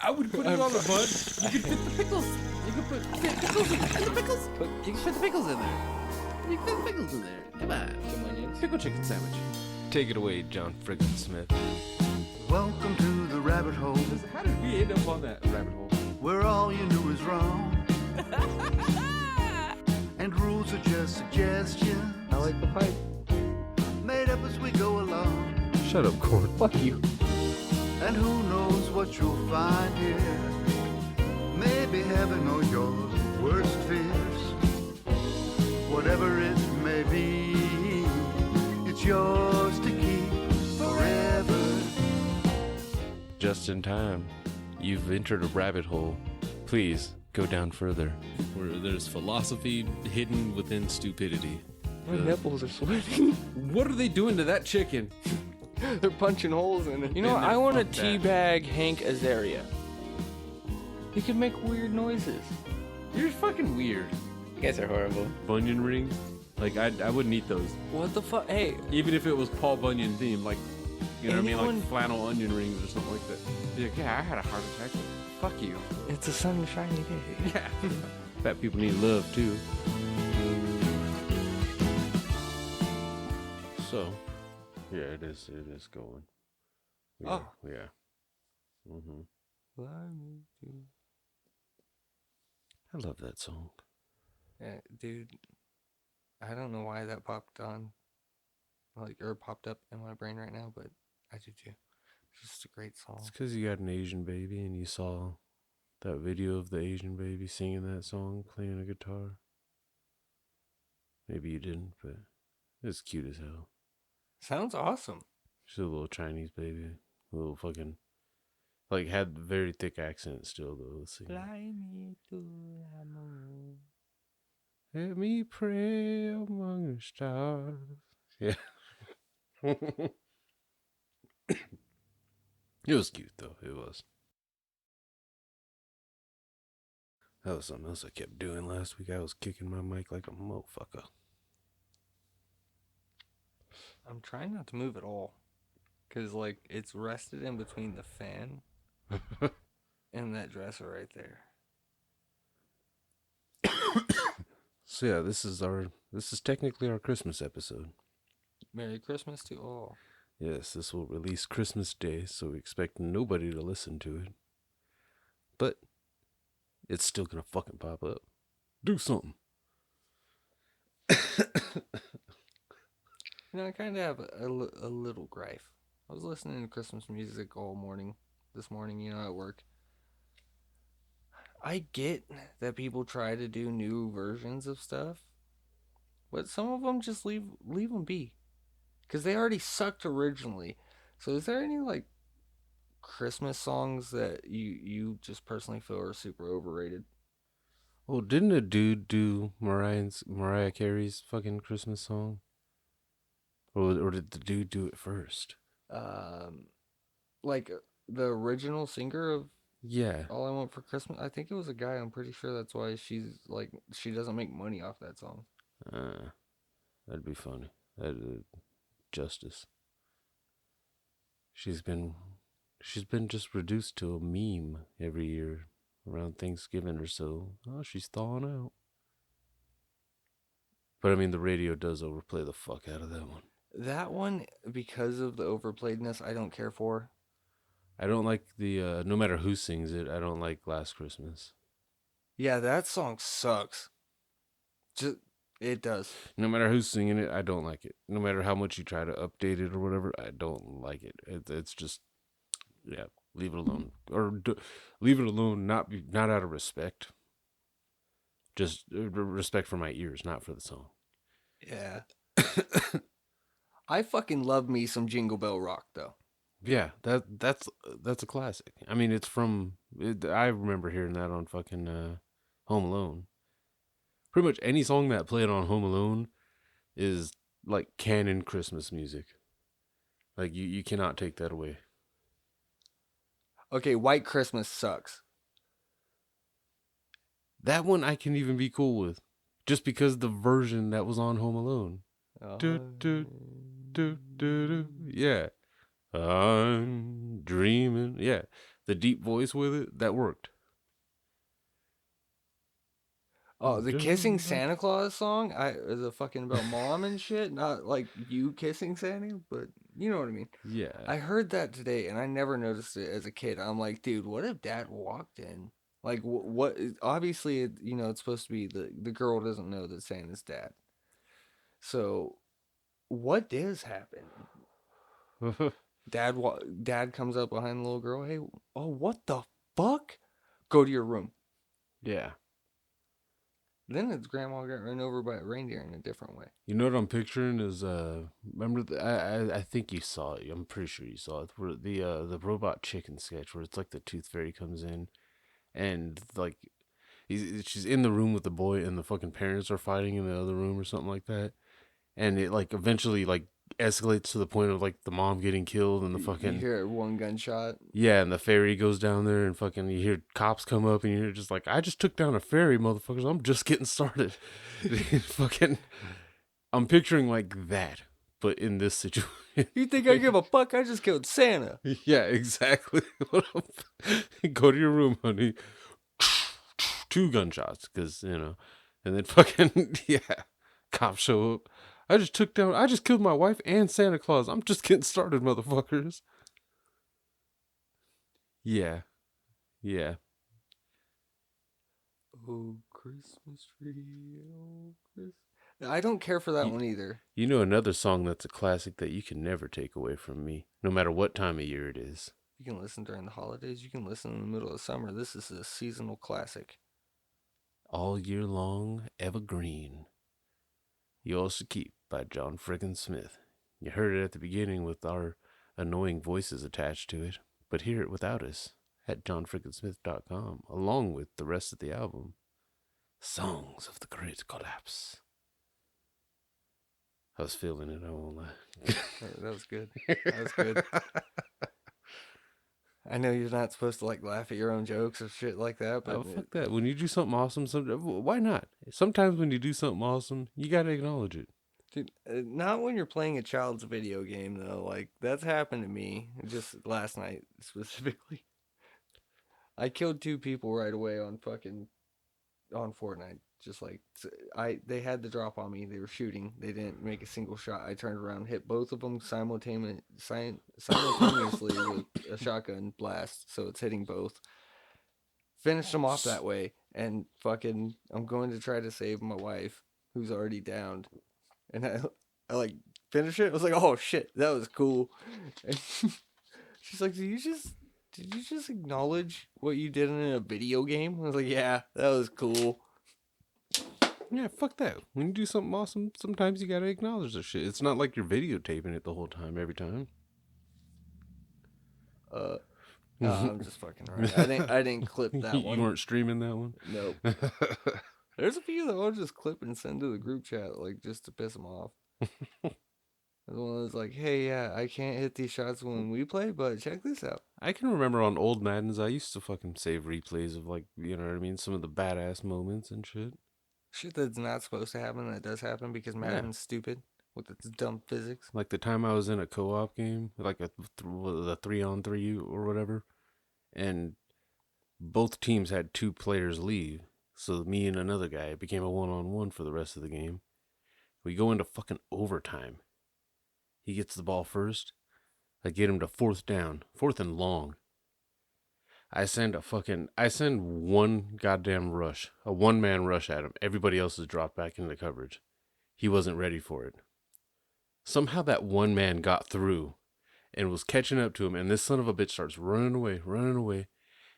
I would put it on the bun. You could fit the pickles. You could put pickles in the pickles. You can fit the pickles in there. You can fit the pickles in there. Come on. Some onions. Pickle chicken sandwich. Take it away, John Frickin Smith. Welcome to the rabbit hole, How did we end up on that rabbit hole? where all you knew is wrong. And rules are just suggestions, I like the pipe. made up as we go along. Shut up, Corn. Fuck you. And who knows what you'll find here. Maybe heaven or your worst fears. Whatever it may be, it's yours to keep forever. Just in time. You've entered a rabbit hole. Please go down further. Where there's philosophy hidden within stupidity. My nipples are sweating. What are they doing to that chicken? They're punching holes in it. You know what? Man, I want to fuck that. teabag Hank Azaria. He can make weird noises. You're fucking weird. You guys are horrible. Bunyan rings? Like, I wouldn't eat those. What the fuck? Hey, Even if it was Paul Bunyan themed, like, you know what I mean? Anyone- Like flannel onion rings or something like that. Be like, yeah, I had a heart attack. Fuck you. it's a sunshiny day. Yeah. Fat people need love, too. So, yeah, it is going. Yeah, Oh. Yeah. Mm-hmm. I love that song. Yeah, dude. I don't know why that popped on, or popped up in my brain right now, but I do too. It's just a great song. It's because you got an Asian baby and you saw that video of the Asian baby singing that song, playing a guitar. Maybe you didn't, but it's cute as hell. Sounds awesome. She's a little Chinese baby. A little fucking... Like, had very thick accent still, though. Let's see. Fly me to the moon. Let me pray among the stars. Yeah. It was cute, though. It was. That was something else I kept doing last week. I was kicking my mic like a motherfucker. I'm trying not to move at all. Because, like, it's rested in between the fan and that dresser right there. So yeah, this is technically our Christmas episode. Merry Christmas to all. Yes, this will release Christmas Day, so we expect nobody to listen to it. But it's still gonna fucking pop up. Do something. You know, I kind of have a little gripe. I was listening to Christmas music all morning, this morning, you know, at work. I get that people try to do new versions of stuff, but some of them just leave them be. Because they already sucked originally. So is there any, like, Christmas songs that you just personally feel are super overrated? Well, didn't a dude do Mariah Carey's fucking Christmas song? Or did the dude do it first? Like, the original singer of Yeah. All I Want for Christmas, I think it was a guy. I'm pretty sure that's why she's, like, she doesn't make money off that song. That'd be funny. That'd justice. She's been just reduced to a meme every year around Thanksgiving or so. Oh, she's thawing out. But I mean, the radio does overplay the fuck out of that one. That one, because of the overplayedness, I don't care for. I don't like the, no matter who sings it, I don't like Last Christmas. Yeah, that song sucks. It does. No matter who's singing it, I don't like it. No matter how much you try to update it or whatever, I don't like it. It's just, yeah, leave it alone. Or leave it alone, not out of respect. Just respect for my ears, not for the song. Yeah. I fucking love me some Jingle Bell Rock, though. Yeah, that's a classic. I mean, it's from... I remember hearing that on fucking Home Alone. Pretty much any song that played on Home Alone is like canon Christmas music. Like, you cannot take that away. Okay, White Christmas sucks. That one I can even be cool with. Just because the version that was on Home Alone. Do, do, do, do, do. Yeah. I'm dreaming. Yeah. the deep voice with it, that worked. Oh, the kissing Santa Claus song, is a fucking about mom and shit, not like you kissing Santa, but you know what I mean. Yeah. I heard that today, and I never noticed it as a kid. I'm like, dude, what if Dad walked in? Like, what? Obviously, it's supposed to be the girl doesn't know that Santa's dad. So, what does happen? Dad comes up behind the little girl. Hey, oh, what the fuck? Go to your room. Yeah. Then his grandma got run over by a reindeer in a different way. You know what I'm picturing is remember I think you saw it. I'm pretty sure you saw it. Where the robot chicken sketch where it's like the tooth fairy comes in and like she's in the room with the boy and the fucking parents are fighting in the other room or something like that. And it like eventually like escalates to the point of like the mom getting killed and the You fucking hear one gunshot. yeah, and the fairy goes down there and fucking you hear cops come up and you're just like, I just took down a fairy, motherfuckers. I'm just getting started. Fucking I'm picturing like that, but in this situation. You think I give a fuck? I just killed Santa. Yeah, exactly. Go to your room, honey. 2 gunshots, because, and then fucking, yeah, cops show up. I just killed my wife and Santa Claus. I'm just getting started, motherfuckers. Yeah, yeah. Oh, Christmas tree, oh, Christmas. I don't care for that one either. You know another song that's a classic that you can never take away from me, no matter what time of year it is. You can listen during the holidays. You can listen in the middle of summer. This is a seasonal classic. All Year Long, Evergreen. Yours to Keep by John Frickin Smith. You heard it at the beginning with our annoying voices attached to it, but hear it without us at johnfrickinsmith.com, along with the rest of the album. Songs of the Great Collapse. I was feeling it, I won't lie. That was good. That was good. I know you're not supposed to like laugh at your own jokes or shit like that, but fuck that. When you do something awesome, why not? Sometimes when you do something awesome, you gotta acknowledge it. dude, not when you're playing a child's video game though. Like that's happened to me just last night specifically. I killed 2 people right away on Fortnite. Just like they had the drop on me. They were shooting. They didn't make a single shot. I turned around, hit both of them simultaneously with a shotgun blast. So it's hitting both. Finished them off that way, and fucking, I'm going to try to save my wife, who's already downed, and I like finish it. I was like, oh shit, that was cool. And she's like, did you just acknowledge what you did in a video game? I was like, yeah, that was cool. Yeah, fuck that. When you do something awesome, sometimes you gotta acknowledge the shit. It's not like you're videotaping it the whole time, every time. I'm just fucking right. I didn't clip that one. You weren't streaming that one? Nope. There's a few that I'll just clip and send to the group chat, like just to piss them off. The one that's like, hey, yeah, I can't hit these shots when we play, but check this out. I can remember on old Maddens, I used to fucking save replays of, like, you know what I mean? Some of the badass moments and shit. Shit that's not supposed to happen, that does happen because Madden's stupid with its dumb physics. Like the time I was in a co-op game, like the 3-on-3 or whatever, and both teams had 2 players leave. So me and another guy, it became a 1-on-1 for the rest of the game. We go into fucking overtime. He gets the ball first. I get him to 4th down, 4th and long. I send one goddamn rush, a 1-man rush at him. Everybody else is dropped back into coverage. He wasn't ready for it. Somehow that 1 man got through and was catching up to him, and this son of a bitch starts running away,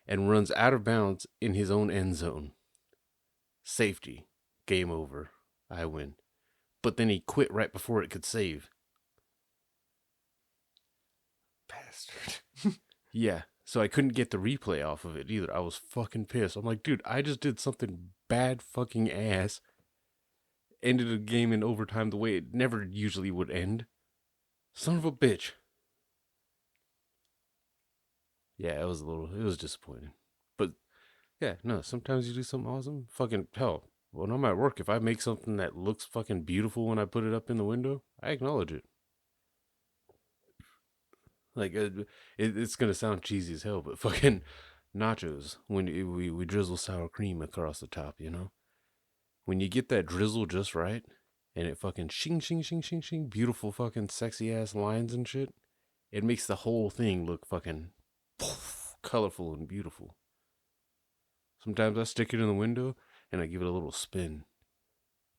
and runs out of bounds in his own end zone. Safety. Game over. I win. But then he quit right before it could save. Bastard. Yeah. So I couldn't get the replay off of it either. I was fucking pissed. I'm like, dude, I just did something bad fucking ass. Ended a game in overtime the way it never usually would end. Son of a bitch. Yeah, it was disappointing. But, yeah, no, sometimes you do something awesome. Fucking, hell, when I'm at work, if I make something that looks fucking beautiful when I put it up in the window, I acknowledge it. Like it's gonna sound cheesy as hell, but fucking nachos when we drizzle sour cream across the top, you know. When you get that drizzle just right, and it fucking shing shing shing shing shing, beautiful fucking sexy ass lines and shit. It makes the whole thing look fucking colorful and beautiful. Sometimes I stick it in the window and I give it a little spin,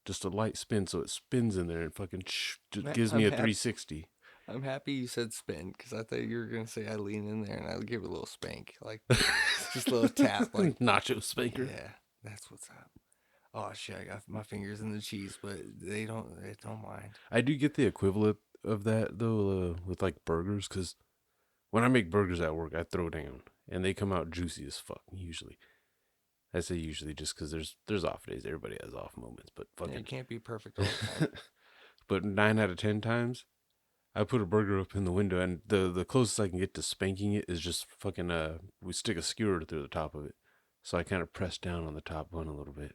just a light spin, so it spins in there and fucking just gives me I'm a happy. 360. I'm happy you said spin because I thought you were gonna say I lean in there and I give it a little spank, like just a little tap, like Nacho spanker. yeah, that's what's up. Oh shit, I got my fingers in the cheese, but they don't mind. I do get the equivalent of that though with like burgers, because when I make burgers at work, I throw down and they come out juicy as fuck. Usually, I say usually just because there's off days. Everybody has off moments, but Yeah, fucking it can't be perfect all the time. but 9 out of 10 times, I put a burger up in the window, and the closest I can get to spanking it is just fucking we stick a skewer through the top of it, so I kind of press down on the top bun a little bit,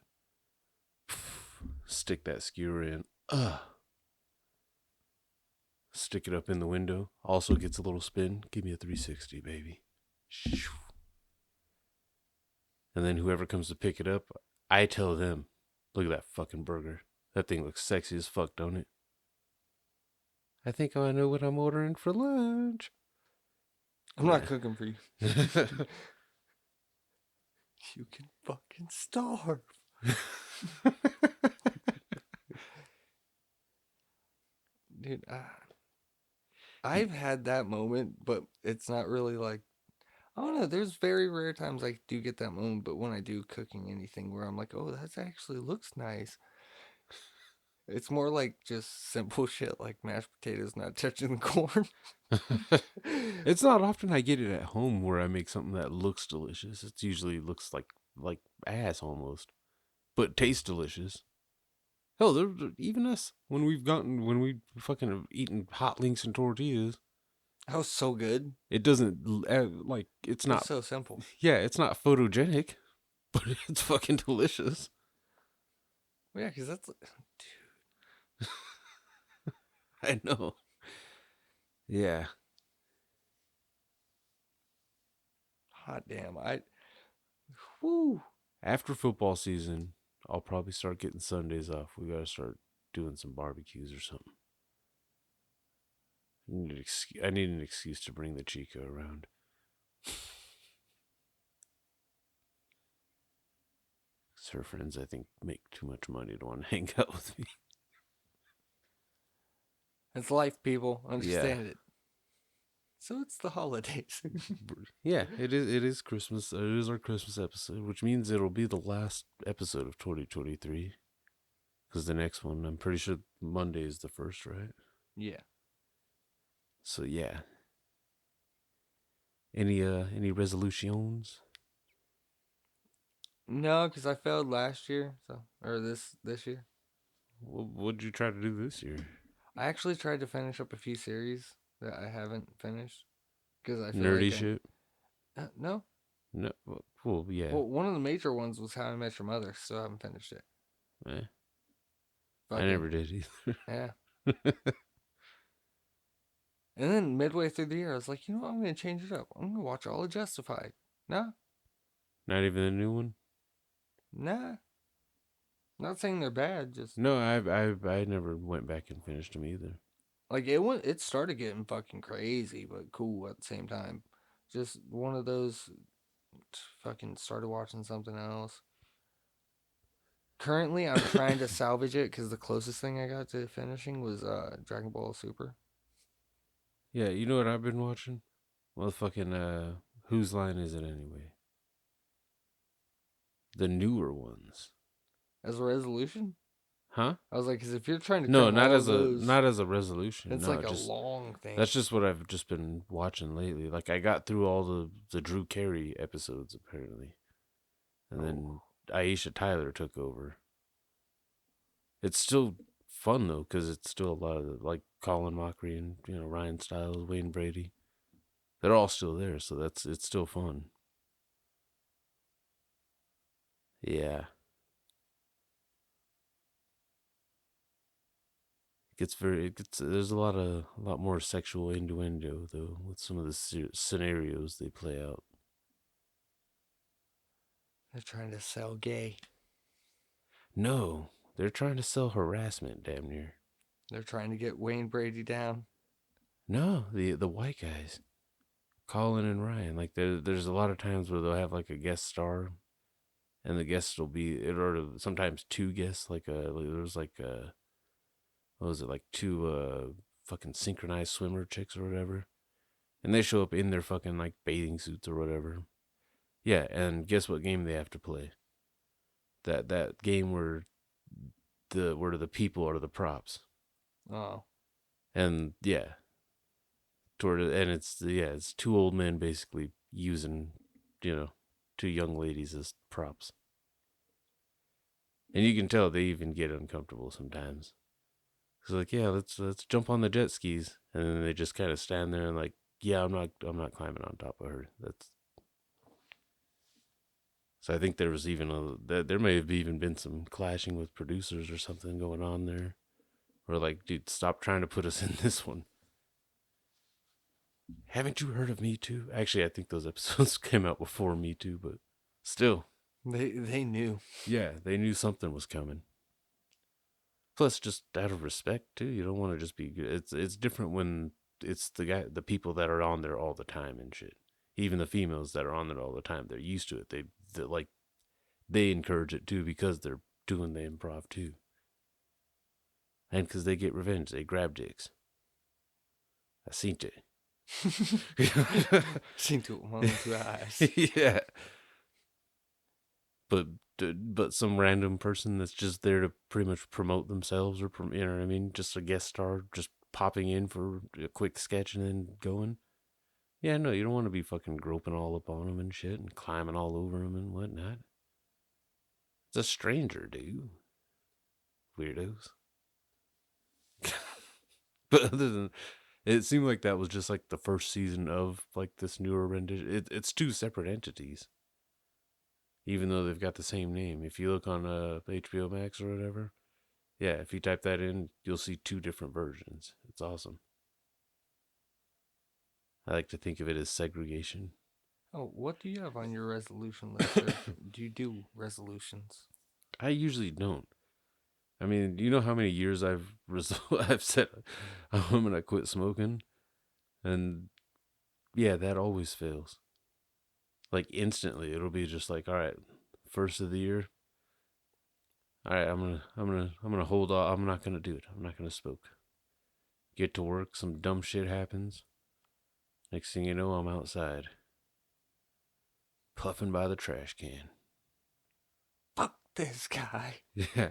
stick that skewer in, stick it up in the window. Also gets a little spin. Give me a 360, baby. And then whoever comes to pick it up, I tell them, look at that fucking burger. That thing looks sexy as fuck, don't it? I think I know what I'm ordering for lunch. I'm not cooking for you. You can fucking starve. Dude, I've had that moment, but it's not really like, I don't know. There's very rare times I do get that moment, but when I do cooking anything where I'm like, oh, that actually looks nice. It's more like just simple shit like mashed potatoes not touching the corn. It's not often I get it at home where I make something that looks delicious. It usually looks like ass almost, but tastes delicious. Hell, even us when we fucking have eaten hot links and tortillas, That was so good. it doesn't like it's It's not. so simple. Yeah, it's not photogenic, but it's fucking delicious. Yeah, because that's, I know. Yeah. hot damn. Whoo. After football season, I'll probably start getting Sundays off. We gotta start doing some barbecues or something. I need an excuse to bring the Chica around. Her friends, I think, make too much money to want to hang out with me. It's life, people. Yeah. Understand it. So it's the holidays. Yeah, it is. It is Christmas. It is our Christmas episode, which means it'll be the last episode of 2023. Because the next one, I'm pretty sure Monday is the first, right? Yeah. So yeah. Any resolutions? No, because I failed last year, or this year. What'd you try to do this year? I actually tried to finish up a few series that I haven't finished because I feel Nerdy like shit? no. No. Well, yeah. Well, one of the major ones was How I Met Your Mother. Still haven't finished it. I Fucking, never did either. Yeah. And then midway through the year, I was like, you know what? I'm going to change it up. I'm going to watch all of Justified. Nah. Not even a new one? Nah. Not saying they're bad, just No, I never went back and finished them either. like it started getting fucking crazy, but cool at the same time. Just one of those fucking started watching something else. Currently, I'm trying to salvage it because the closest thing I got to finishing was Dragon Ball Super. Yeah, you know what I've been watching? Well, fucking, whose line is it anyway? The newer ones. As a resolution? Huh? I was like, because if you're trying to No, cram not all as those, not as a resolution. it's No, like just, a long thing. that's just what I've just been watching lately. Like I got through all the Drew Carey episodes apparently, and then Aisha Tyler took over. It's still fun though, because it's still a lot of like Colin Mockery and Ryan Stiles, Wayne Brady. They're all still there, so it's still fun. Yeah. There's a lot more sexual innuendo though with some of the scenarios they play out. They're trying to sell gay. No, they're trying to sell harassment, damn near. They're trying to get Wayne Brady down. No, the white guys, Colin and Ryan. Like there's a lot of times where they'll have like a guest star, and the guest will be or sometimes two guests. There's what was it, like two fucking synchronized swimmer chicks or whatever, and they show up in their fucking like bathing suits or whatever. Yeah, and guess what game they have to play? That game where the people are the props, Oh. and yeah, it's two old men basically using, two young ladies as props, and you can tell they even get uncomfortable sometimes. It's like, yeah, let's jump on the jet skis, and then they just kind of stand there and like, yeah, I'm not climbing on top of her. That's So I think there was there may have even been some clashing with producers or something going on there, or like, dude, stop trying to put us in this one. Haven't you heard of Me Too? Actually, I think those episodes came out before Me Too, but still, They knew. yeah, they knew something was coming. Plus, just out of respect too, you don't want to just be good. It's different when it's the people that are on there all the time and shit. Even the females that are on there all the time, they're used to it. They encourage it too because they're doing the improv too, and because they get revenge, they grab dicks. I seen it. Seen to it one with 2 eyes. Yeah, but some random person that's just there to pretty much promote themselves, or you know what I mean, just a guest star, just popping in for a quick sketch and then going. Yeah, no, you don't want to be fucking groping all up on them and shit and climbing all over them and whatnot. It's a stranger, dude. Weirdos. But other than it seemed like that was just like the first season of like this newer rendition. It's two separate entities, even though they've got the same name. If you look on HBO Max or whatever, yeah, if you type that in, you'll see two different versions. It's awesome. I like to think of it as segregation. Oh, what do you have on your resolution list? Or do you do resolutions? I usually don't. I mean, you know how many years I've said I'm gonna quit smoking, and yeah, that always fails. Like instantly, it'll be just like, all right, first of the year. All right, I'm gonna hold off. I'm not gonna do it. I'm not gonna smoke. Get to work, some dumb shit happens. Next thing you know, I'm outside, puffing by the trash can. Fuck this guy. Yeah.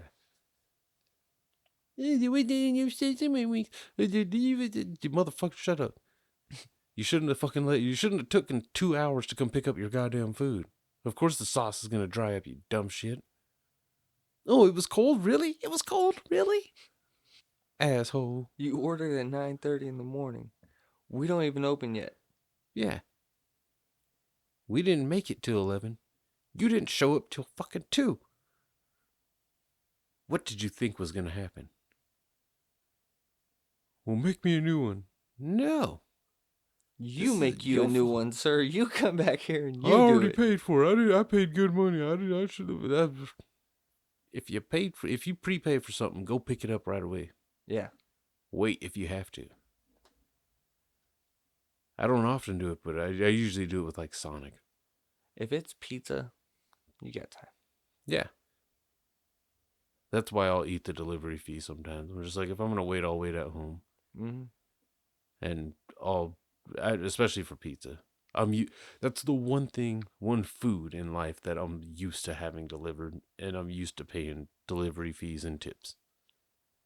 You motherfucker, shut up. You shouldn't have taken 2 hours to come pick up your goddamn food. Of course the sauce is gonna dry up, you dumb shit. Oh, it was cold? Really? It was cold? Really? Asshole. You ordered at 9:30 in the morning. We don't even open yet. Yeah. We didn't make it till 11. You didn't show up till fucking 2. What did you think was gonna happen? Well, make me a new one. No. You This make is you your a new fault. one, sir. You come back here and you I do already it. paid for it. I paid good money. I should have. If you prepay for something, go pick it up right away. Yeah. Wait if you have to. I don't often do it, but I usually do it with like Sonic. If it's pizza, you got time. Yeah. That's why I'll eat the delivery fee sometimes. I'm just like, if I'm gonna wait, I'll wait at home, Mm-hmm. and especially for pizza. That's the one food in life that I'm used to having delivered, and I'm used to paying delivery fees and tips.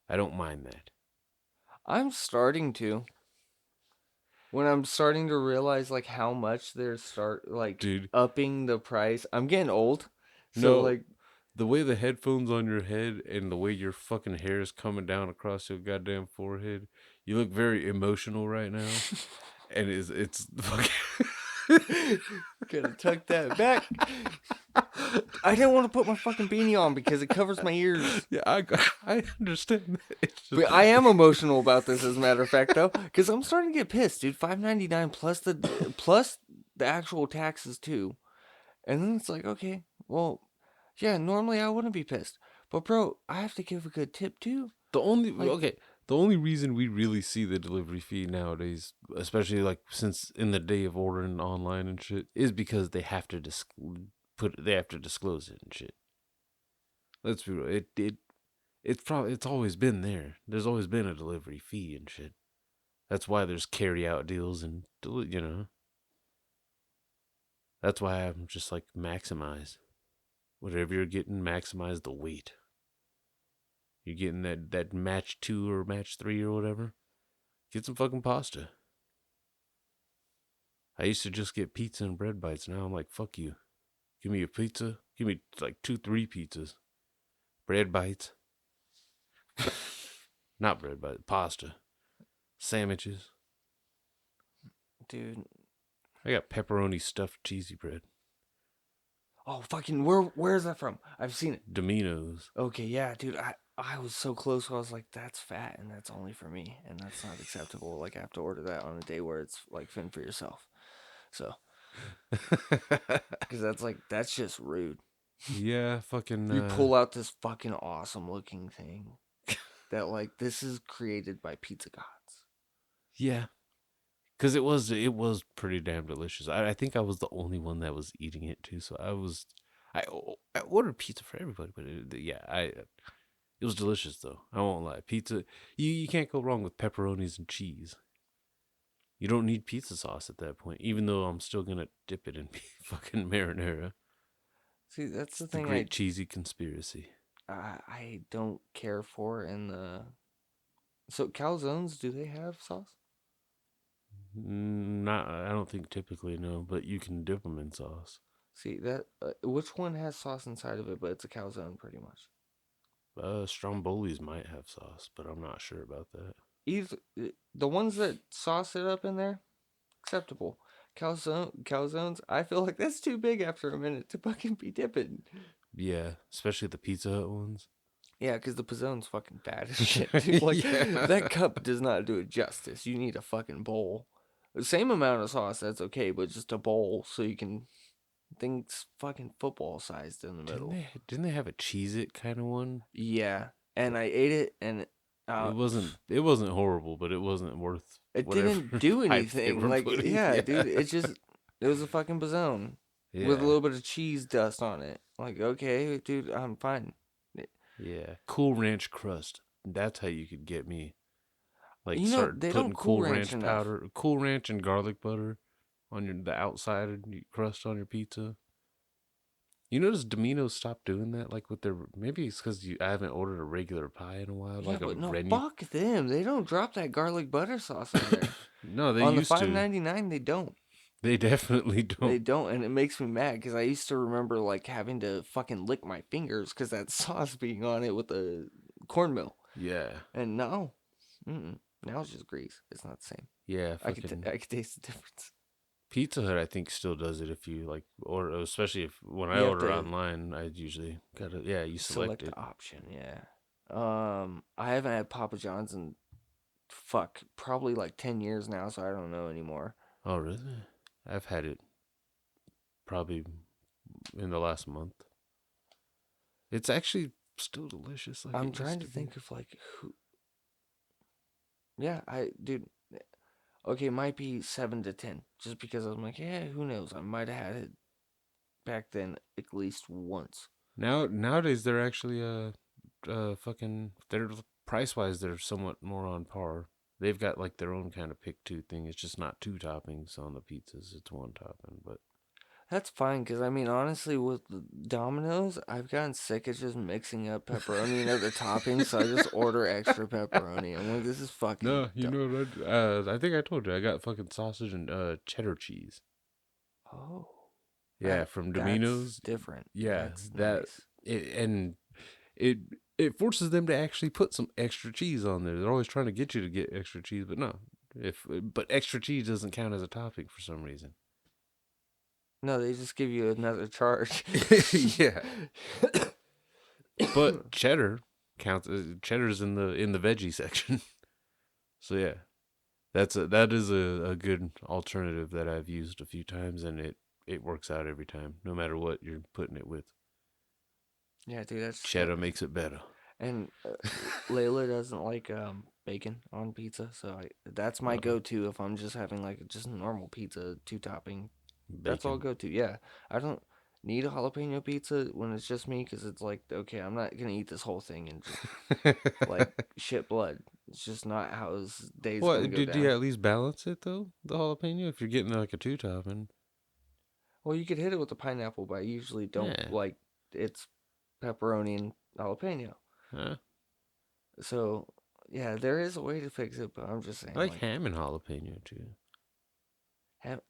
I don't mind that. I'm starting to. When I'm starting to realize like how much they're Dude, upping the price. I'm getting old. So no, like the way the headphones on your head and the way your fucking hair is coming down across your goddamn forehead, you look very emotional right now, and it's fucking. gotta tuck that back. I didn't want to put my fucking beanie on because it covers my ears. Yeah, I understand that. It's just, But I am emotional about this, as a matter of fact, though, because I'm starting to get pissed, dude. $5.99 plus the actual taxes too, and then it's like, okay, well, yeah, normally I wouldn't be pissed, but bro, I have to give a good tip too. the only Like, okay. The only reason we really see the delivery fee nowadays, especially like since in the day of ordering online and shit, is because they have to they have to disclose it and shit. Let's be real. It's always been there. There's always been a delivery fee and shit. That's why there's carry out deals and that's why I'm just like maximize whatever you're getting. Maximize the weight. You're getting that match 2 or match 3 or whatever. Get some fucking pasta. I used to just get pizza and bread bites. Now I'm like, fuck you. Give me a pizza. Give me like 2, 3 pizzas. Bread bites. Not bread bites. Pasta. Sandwiches. dude, I got pepperoni stuffed cheesy bread. oh fucking, where's that from? I've seen it. Domino's. Okay, yeah, dude, I was so close. I was like, that's fat, and that's only for me, and that's not acceptable. Like, I have to order that on a day where it's like fend for yourself. So, because that's just rude. Yeah, fucking. You pull out this fucking awesome looking thing that like this is created by pizza gods. Yeah, because it was pretty damn delicious. I think I was the only one that was eating it too. So I ordered pizza for everybody, but it was delicious though. I won't lie. Pizza, you can't go wrong with pepperonis and cheese. You don't need pizza sauce at that point, even though I'm still gonna dip it in fucking marinara. See, that's the It's the thing great cheesy conspiracy. I don't care for in the. So calzones, do they have sauce? Not, I don't think typically no, but you can dip them in sauce. See that which one has sauce inside of it, but it's a calzone pretty much. Strombolis might have sauce, but I'm not sure about that. Either the ones that sauce it up in there, acceptable. Calzones, I feel like that's too big after a minute to fucking be dipping. Yeah, especially the Pizza Hut ones. Yeah, because the pizzone's fucking fat as shit, dude. Like, Yeah. that cup does not do it justice. You need a fucking bowl. The same amount of sauce, that's okay, but just a bowl so you can. Things fucking football sized in the middle. Didn't they have a Cheez-It kind of one? Yeah, and I ate it, and It wasn't horrible, but it wasn't worth it whatever didn't do hype they anything. were Like, putting. yeah, dude, it was a fucking bazzone Yeah. with a little bit of cheese dust on it. Like, okay, dude, I'm fine. Yeah. Cool Ranch crust. That's how you could get me. Like, You know, start they putting don't Cool Ranch enough. powder, Cool Ranch and garlic butter on the outside of your crust on your pizza. You notice Domino's stopped doing that? Like with their, maybe it's because I haven't ordered a regular pie in a while. Yeah, like but a no, Rennie. fuck them. They don't drop that garlic butter sauce in there. No, they On the used to. $5.99, they don't. They definitely don't. They don't, and it makes me mad because I used to remember like having to fucking lick my fingers because that sauce being on it with the cornmeal. Yeah. And no, now it's just grease. It's not the same. Yeah. I Fucking could taste the difference. Pizza Hut, I think, still does it if you like order, especially if when I You have order to online, I usually gotta, you select it. The option, yeah. I haven't had Papa John's in probably like 10 years now, so I don't know anymore. Oh, really? I've had it probably in the last month. It's actually still delicious. Like I'm it trying used to be. think of like who. Yeah, dude. Okay, it might be 7 to 10, just because I'm like, yeah, who knows? I might have had it back then at least once. Nowadays they're actually fucking, they're price wise they're somewhat more on par. They've got like their own kind of pick two thing. It's just not 2 toppings on the pizzas. It's 1 topping, but That's fine, because I mean, honestly, with the Domino's, I've gotten sick of just mixing up pepperoni and other toppings, so I just order extra pepperoni. I'm like, this is fucking. no, you know what? I think I told you I got fucking sausage and cheddar cheese. Oh. Yeah, from Domino's. That's different. Yeah, That's that nice. it forces them to actually put some extra cheese on there. They're always trying to get you to get extra cheese, but no. But extra cheese doesn't count as a topping for some reason. No, they just give you another charge. Yeah, but cheddar counts. Cheddar's in the veggie section. So yeah, that is a good alternative that I've used a few times, and it works out every time, no matter what you're putting it with. Yeah, dude, that's Cheddar makes it better. and Layla doesn't like bacon on pizza, so that's my Uh, go-to if I'm just having like just a normal pizza, two topping. That's all Bacon. go to. Yeah, I don't need a jalapeno pizza when it's just me because it's like okay, I'm not gonna eat this whole thing and just like shit blood. It's just not how this day's gonna What go did you down. at least balance it though? The jalapeno, if you're getting like a two topping. Well, you could hit it with the pineapple, but I usually don't Yeah. like it's pepperoni and jalapeno. Huh? So yeah, there is a way to fix it, but I'm just I saying like like ham and jalapeno too. have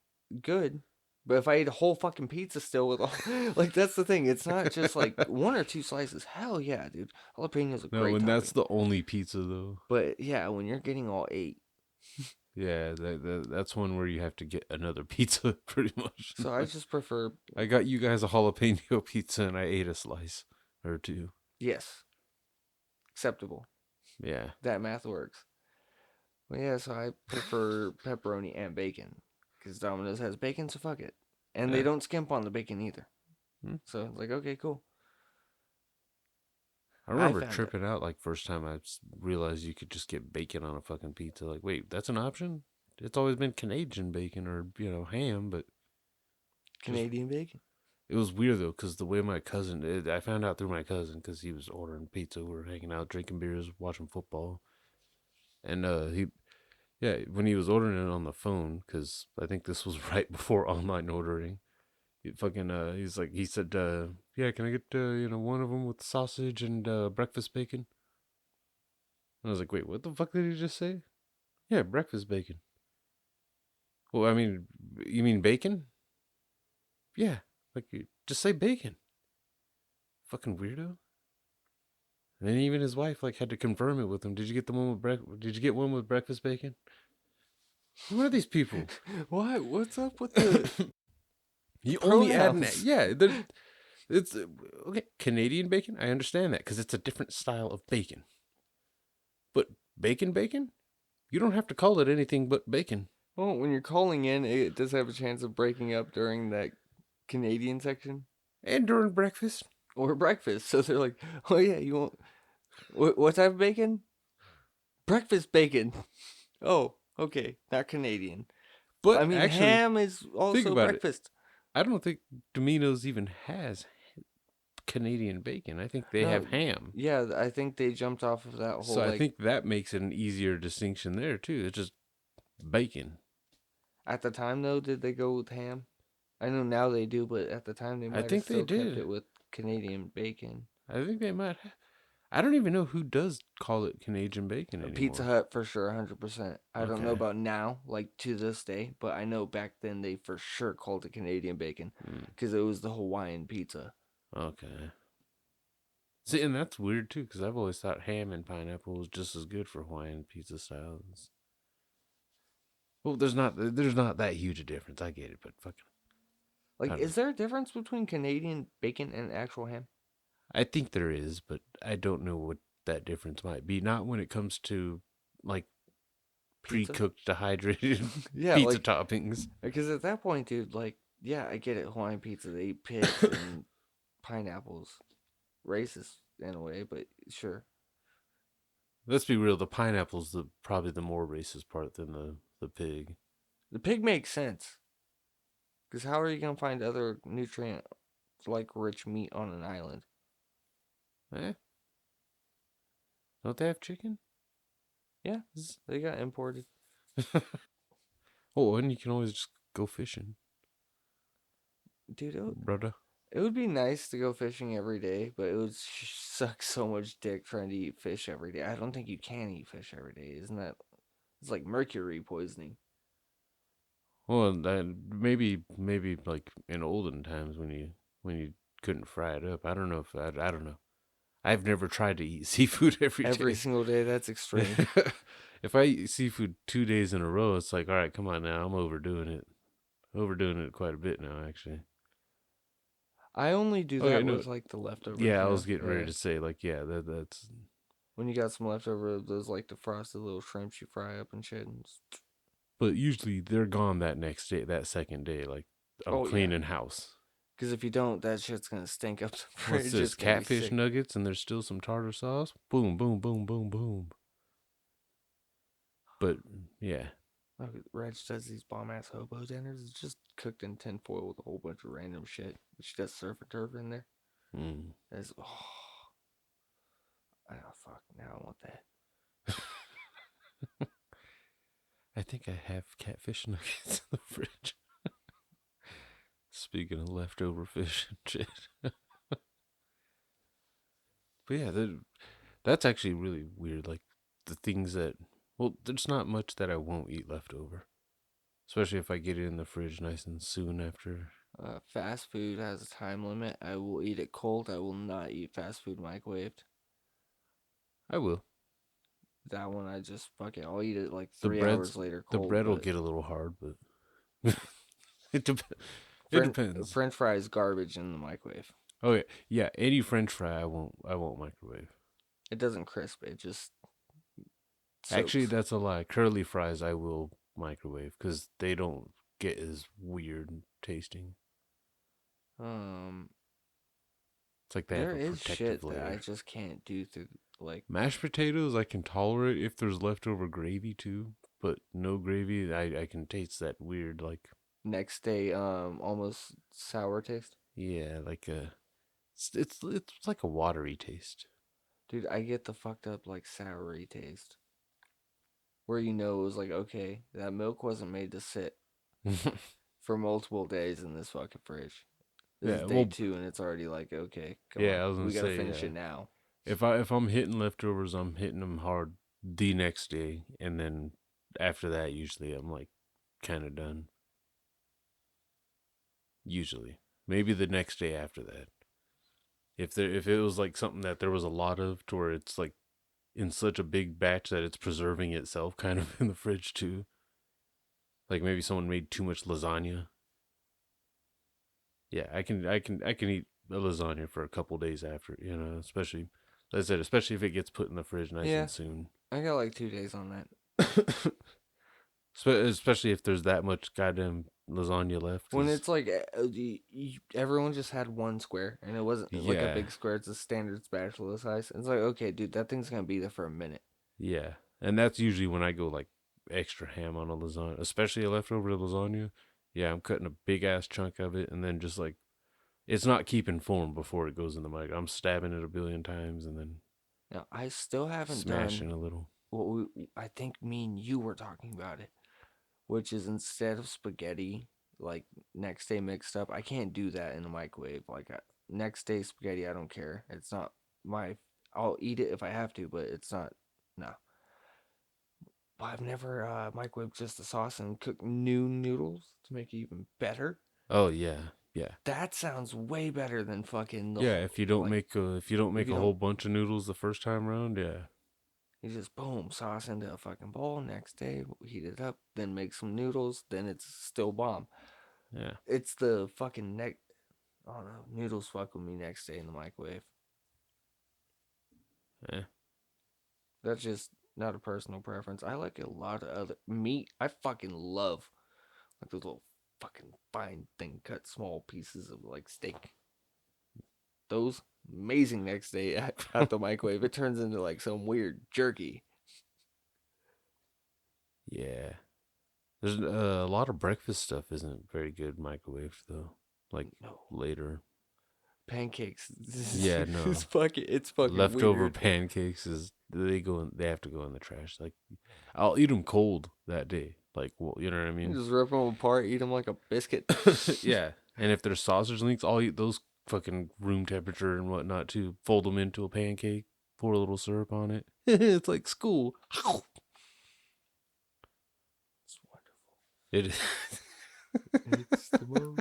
good. But if I eat a whole fucking pizza still with all, like that's the thing. It's not just like one or two slices. Hell yeah, dude. Jalapeno is a No, great and that's topping. the only pizza though. But yeah, when you're getting all eight, Yeah, that's one where you have to get another pizza pretty much. so I just prefer I got you guys a jalapeno pizza and I ate a slice or two. yes, acceptable. Yeah. That math works. But yeah, so I prefer pepperoni and bacon because Domino's has bacon, so fuck it. And they Yeah. don't skimp on the bacon either. Hmm. So it's like okay, cool. I I remember found it. tripping out like first time I realized you could just get bacon on a fucking pizza. Like, wait, that's an option? It's always been Canadian bacon or ham, but just Canadian bacon. it was weird though because the way my cousin, I found out through my cousin because he was ordering pizza. We were hanging out, drinking beers, watching football, and yeah, when he was ordering it on the phone, because I think this was right before online ordering. He said, yeah, can I get one of them with sausage and breakfast bacon? And I was like, wait, what the fuck did he just say? Yeah, breakfast bacon. Well, I mean, you mean bacon? Yeah, like just say bacon. Fucking weirdo. And then even his wife like had to confirm it with him. Did you get the one with Did you get one with breakfast bacon? Who are these people? What? What's up with the You only add pronouns? yeah. It's okay. Canadian bacon, I understand that because it's a different style of bacon. But bacon, you don't have to call it anything but bacon. Well, when you're calling in, it does have a chance of breaking up during that Canadian section And during breakfast, or breakfast. So they're like, "Oh yeah, you want what type of bacon? Breakfast bacon." Oh, okay, not Canadian. I but mean, actually, ham is think also about it. breakfast. I don't think Domino's even has Canadian bacon. I think they have No, ham. yeah, I think they jumped off of that whole So I like think that makes it an easier distinction there too. It's just bacon. at the time though, did they go with ham? I know now they do, but at the time they I might have think they still kept did. it with Canadian bacon. I think they might. I don't even know who does call it Canadian bacon Pizza anymore. Hut for sure, 100%. I don't know Okay. about now, like to this day, but I know back then they for sure called it Canadian bacon Mm, because it was the Hawaiian pizza. okay. See, and that's weird too, because I've always thought ham and pineapple was just as good for Hawaiian pizza styles. Well, there's not that huge a difference. I get it, but fucking, I Like, don't know. is there a difference between Canadian bacon and actual ham? I think there is, but I don't know what that difference might be. Not when it comes to like Pizza? pre-cooked, dehydrated Yeah, pizza like, toppings. because at that point, dude, like, yeah, I get it. Hawaiian pizza, they eat pigs and pineapples. Racist in a way, but sure. Let's be real. The pineapple's probably the more racist part than the pig. The pig makes sense. Because how are you going to find other nutrient like rich meat on an island? Eh? Don't they have chicken? Yeah, they got imported. Oh, and you can always just go fishing, Dude, brother. it would be nice to go fishing every day, but it would suck so much dick trying to eat fish every day. I don't think you can eat fish every day. Isn't that? It's like mercury poisoning. Well, maybe like in olden times when you couldn't fry it up. I don't know if I don't know. I've never tried to eat seafood every Every day. single day, that's extreme. If I eat seafood 2 days in a row, it's like, all right, come on now, I'm overdoing it. overdoing it quite a bit now, actually. I only do Okay, that no, with like the leftovers. yeah, I You was know? getting ready Yeah. to say like, yeah, that's. When you got some leftover of those like defrosted little shrimps you fry up and shit. But usually they're gone that next day, that second day. Like I'm Oh yeah. cleaning house. Because if you don't, that shit's gonna stink up the What's fridge. this? It's gonna be Catfish sick. nuggets, and there's still some tartar sauce. Boom, boom, boom, boom, boom. But yeah, Look, Reg does these bomb ass hobo dinners. It's just cooked in tinfoil with a whole bunch of random shit. She does surf and turf in there. mm. That's oh fuck. Now I want that. I think I have catfish nuggets in the fridge. Speaking of leftover fish and shit. But yeah, that's actually really weird. Like the things that, well, there's not much that I won't eat leftover, especially if I get it in the fridge nice and soon after. Fast food has a time limit. I will eat it cold. I will not eat fast food microwaved. I will. That one I just fucking I'll eat it like The 3 hours breads, later the cold. bread will But get a little hard, but it French depends. French fries garbage in the microwave. Oh yeah, yeah. Any French fry, I won't microwave. It doesn't crisp. It just Actually, soaks. that's a lie. Curly fries, I will microwave because they don't get as weird tasting. Um, It's like they have there a is protective shit that I layer. just can't do through like. Mashed potatoes, I can tolerate if there's leftover gravy too, but no gravy, I can taste that weird, like, Next day, almost sour taste. yeah, like it's like a watery taste. Dude, I get the fucked up like soury taste. Where you know it was like, okay, that milk wasn't made to sit for multiple days in this fucking fridge. This is Yeah, day well, 2 and it's already like, okay, come on. yeah, I was gonna We gotta say, finish yeah. it now. If I'm hitting leftovers, I'm hitting them hard the next day, and then after that, usually I'm like kind of done. Usually, maybe the next day after that. If it was like something that there was a lot of, to where it's like in such a big batch that it's preserving itself, kind of in the fridge too. Like maybe someone made too much lasagna. Yeah, I can eat a lasagna for a couple days after, especially, as I said, especially if it gets put in the fridge nice Yeah, and soon. I got like 2 days on that. Especially if there's that much goddamn lasagna left. When 'Cause, it's like everyone just had one square and it wasn't like a yeah, big square, it's a standard spatula size. It's like, okay, dude, that thing's gonna be there for a minute. yeah, and that's usually when I go like extra ham on a lasagna, especially a leftover lasagna. Yeah, I'm cutting a big ass chunk of it, and then just like, it's not keeping form before it goes in the mic. I'm stabbing it a billion times and then Now, I still haven't done smashing a little. what I think me and you were talking about it, which is instead of spaghetti, like next day mixed up, I can't do that in the microwave. Like next day spaghetti, I don't care. It's not my. I'll eat it if I have to, but it's not. No. But I've never microwaved just the sauce and cooked new noodles to make it even better. Oh yeah, yeah, That sounds way better than fucking the yeah. whole, like If you don't if make you a don't whole bunch of noodles the first time around, yeah, you just boom sauce into a fucking bowl. Next day heat it up, then make some noodles. Then it's still bomb. yeah, It's the fucking neck. I don't know. Noodles fuck with me next day in the microwave. yeah. That's just not a personal preference. I like a lot of other meat. I fucking love like those little fucking fine thing cut small pieces of like steak. Those amazing next day at the microwave. It turns into like some weird jerky. Yeah. There's a lot of breakfast stuff isn't very good microwaved though. Like No later. pancakes. Yeah, no. It's fucking Leftover weird. pancakes they have to go in the trash. Like I'll eat them cold that day. Like, well, you know what I You mean? just rip them apart, eat them like a biscuit. Yeah. And if there's sausage links, I'll eat those fucking room temperature and whatnot too. Fold them into a pancake, pour a little syrup on it. It's like school. It's wonderful. It is. It's the most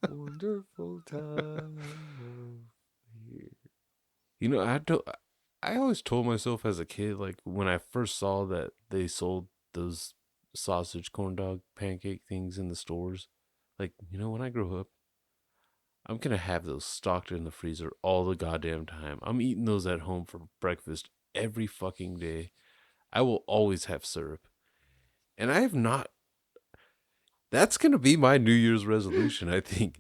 wonderful time of year. I always told myself as a kid, like when I first saw that they sold those sausage corn dog pancake things in the stores, Like, when I grow up, I'm gonna have those stocked in the freezer all the goddamn time. I'm eating those at home for breakfast every fucking day. I will always have syrup. And I have not. That's gonna be my New Year's resolution, I think,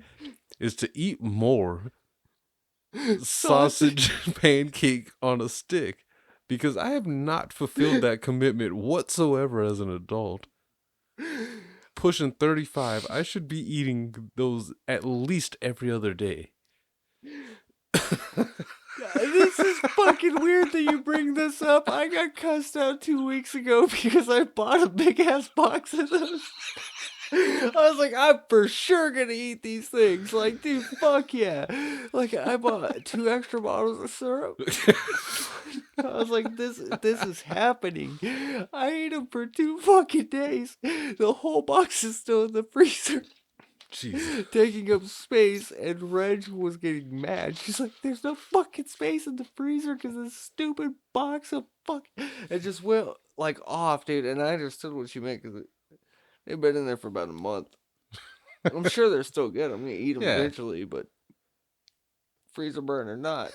is to eat more sausage pancake on a stick. Because I have not fulfilled that commitment whatsoever as an adult. Pushing 35, I should be eating those at least every other day. This is fucking weird that you bring this up. I got cussed out 2 weeks ago because I bought a big ass box of those. I was like, I'm for sure gonna eat these things. Like, dude, fuck yeah. Like, I bought 2 extra bottles of syrup. I was like, this is happening. I ate them for 2 fucking days. The whole box is still in the freezer. Jesus. Taking up space, and Reg was getting mad. She's like, there's no fucking space in the freezer because this stupid box of fuck. It just went like off, dude. And I understood what she meant because they've been in there for about a month. I'm sure they're still good. I'm gonna eat them Yeah. eventually, but freezer burn or not.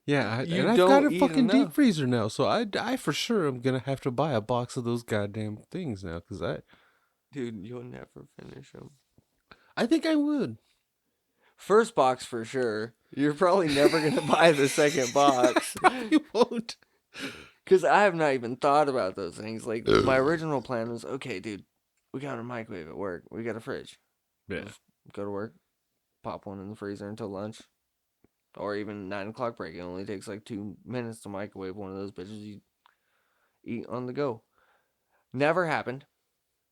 Yeah, You and I've got don't a eat fucking deep enough. freezer now, so I for sure am gonna have to buy a box of those goddamn things now, because Dude, you'll never finish them. I think I would. First box for sure. You're probably never gonna buy the second box. Probably won't. Because I have not even thought about those things. Like, my original plan was, okay, dude, we got a microwave at work. We got a fridge. Yeah. Just go to work, pop one in the freezer until lunch. Or even 9 o'clock break. It only takes like 2 minutes to microwave one of those bitches you eat on the go. Never happened.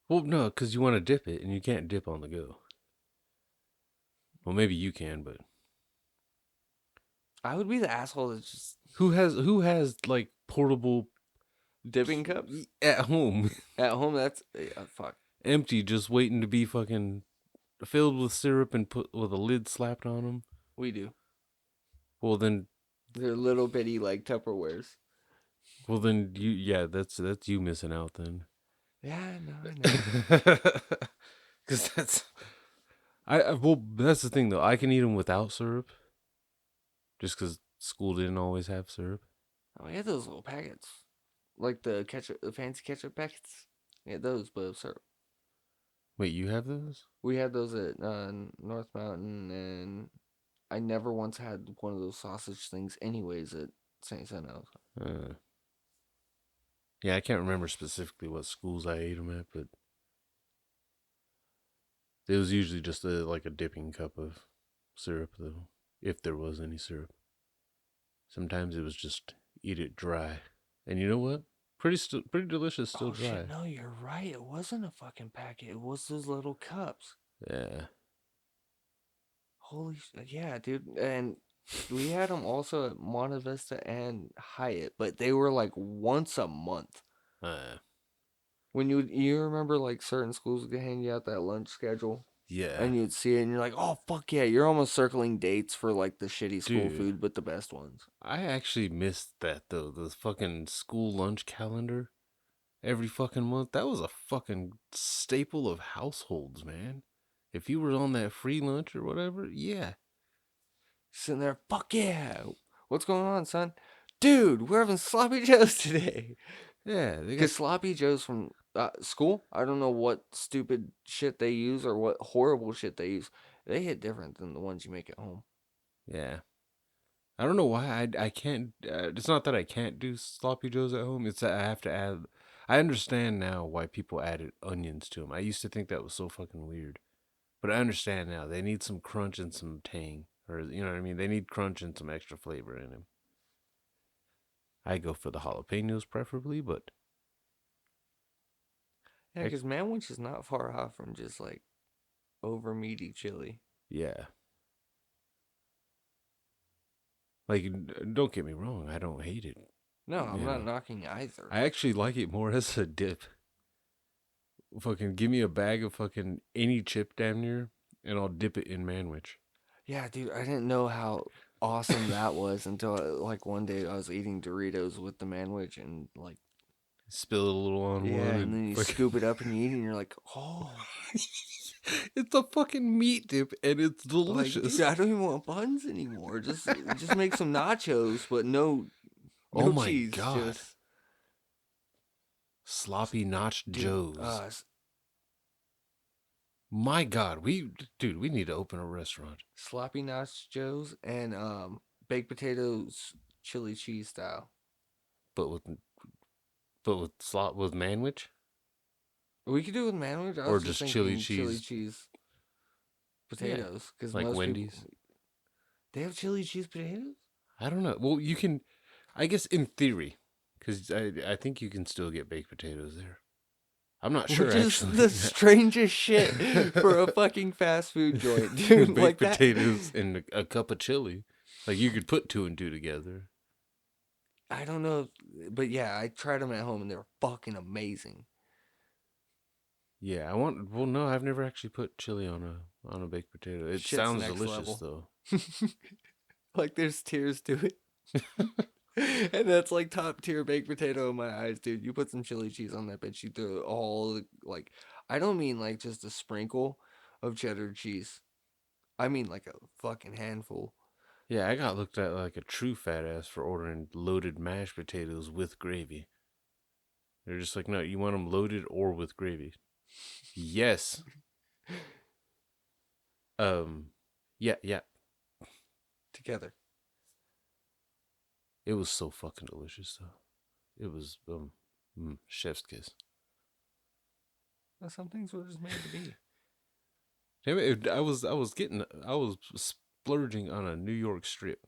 Well, no, because you want to dip it, and you can't dip on the go. Well, maybe you can, but I would be the asshole that's just who has like portable dipping cups. at home, At home, that's, yeah, fuck. empty, just waiting to be fucking filled with syrup and put with a lid slapped on them? We do. Well then, They're little bitty, like, Tupperwares. that's you missing out then. Yeah, I know. Because that's the thing though. I can eat them without syrup, just because school didn't always have syrup. Oh, we had those little packets. Like the ketchup, the fancy ketchup packets. We had those, but syrup. Wait, you have those? We had those at North Mountain, and I never once had one of those sausage things anyways at St. Senna's. Yeah, I can't remember specifically what schools I ate them at, but it was usually just like a dipping cup of syrup, though, if there was any syrup. Sometimes it was just eat it dry, and you know what? Pretty delicious, still dry. Shit, no, you're right. It wasn't a fucking packet. It was those little cups. Yeah. Holy shit, yeah, dude. And we had them also at Monte Vista and Hyatt, but they were like once a month. When you remember like certain schools would hand you out that lunch schedule, Yeah. and you'd see it, and you're like, oh fuck yeah, you're almost circling dates for like the shitty school Dude. food, but the best ones. I actually missed that though. The fucking school lunch calendar every fucking month. That was a fucking staple of households, man. If you were on that free lunch or whatever, yeah. Sitting there, fuck yeah. What's going on, son? Dude, we're having sloppy joes today. Yeah, they got Because sloppy joes from school, I don't know what stupid shit they use or what horrible shit they use. They hit different than the ones you make at home. yeah. I don't know why I can't. It's not that I can't do sloppy joes at home. It's that I have to add. I understand now why people added onions to them. I used to think that was so fucking weird, but I understand now. They need some crunch and some tang, or you know what I mean. They need crunch and some extra flavor in them. I go for the jalapenos preferably, but Yeah, because manwich is not far off from just like over meaty chili. yeah. Like, don't get me wrong. I don't hate it. No, I'm Yeah. not knocking either. I actually like it more as a dip. Fucking give me a bag of fucking any chip damn near, and I'll dip it in manwich. Yeah, dude, I didn't know how awesome that was until like one day I was eating Doritos with the manwich and like Spill it a little on Yeah, one, and then you fucking- scoop it up and you eat it, and you're like, oh. It's a fucking meat dip, and it's Like, delicious. dude, I don't even want buns anymore. Just make some nachos, but no Oh my cheese. God. Just, Sloppy Notch dude, Joe's. My God, we need to open a restaurant. sloppy nachos and baked potatoes, chili cheese style. But with manwich We could do it with manwich. I or was just just thinking chili cheese, potatoes because like most Wendy's. people they have chili cheese potatoes. I don't know. Well, you can, I guess in theory, because I think you can still get baked potatoes there. I'm not sure Which is actually. the strangest shit for a fucking fast food joint, dude. Baked Like that. potatoes and a cup of chili. Like you could put 2 and 2 together. I don't know, but yeah, I tried them at home and they're fucking amazing. Yeah, well, no, I've never actually put chili on a baked potato. It Shit's sounds next delicious level. though. Like there's tears to it. And that's like top tier baked potato in my eyes, dude. You put some chili cheese on that bitch, you throw all the, like, I don't mean like just a sprinkle of cheddar cheese. I mean like a fucking handful. Yeah, I got looked at like a true fat ass for ordering loaded mashed potatoes with gravy. They're just like, no, you want them loaded or with gravy? Yes. Yeah. Together. It was so fucking delicious though. It was chef's kiss. Well, some things were just made to be. Damn it, I was splurging on a New York strip.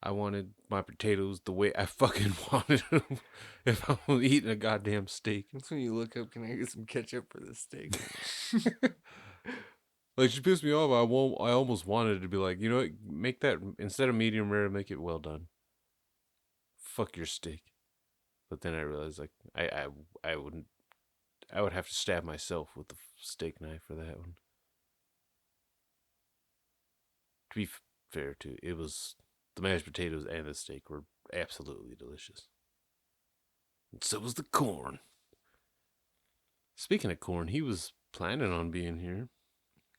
I wanted my potatoes the way I fucking wanted them. If I was eating a goddamn steak. That's when you look up, can I get some ketchup for this steak? Like, she pissed me off. I almost wanted to be like, you know what? Make that, instead of medium rare, make it well done. Fuck your steak. But then I realized, like, I would have to stab myself with the steak knife for that one. To be fair, too, it was, the mashed potatoes and the steak were absolutely delicious. And so was the corn. Speaking of corn, he was planning on being here.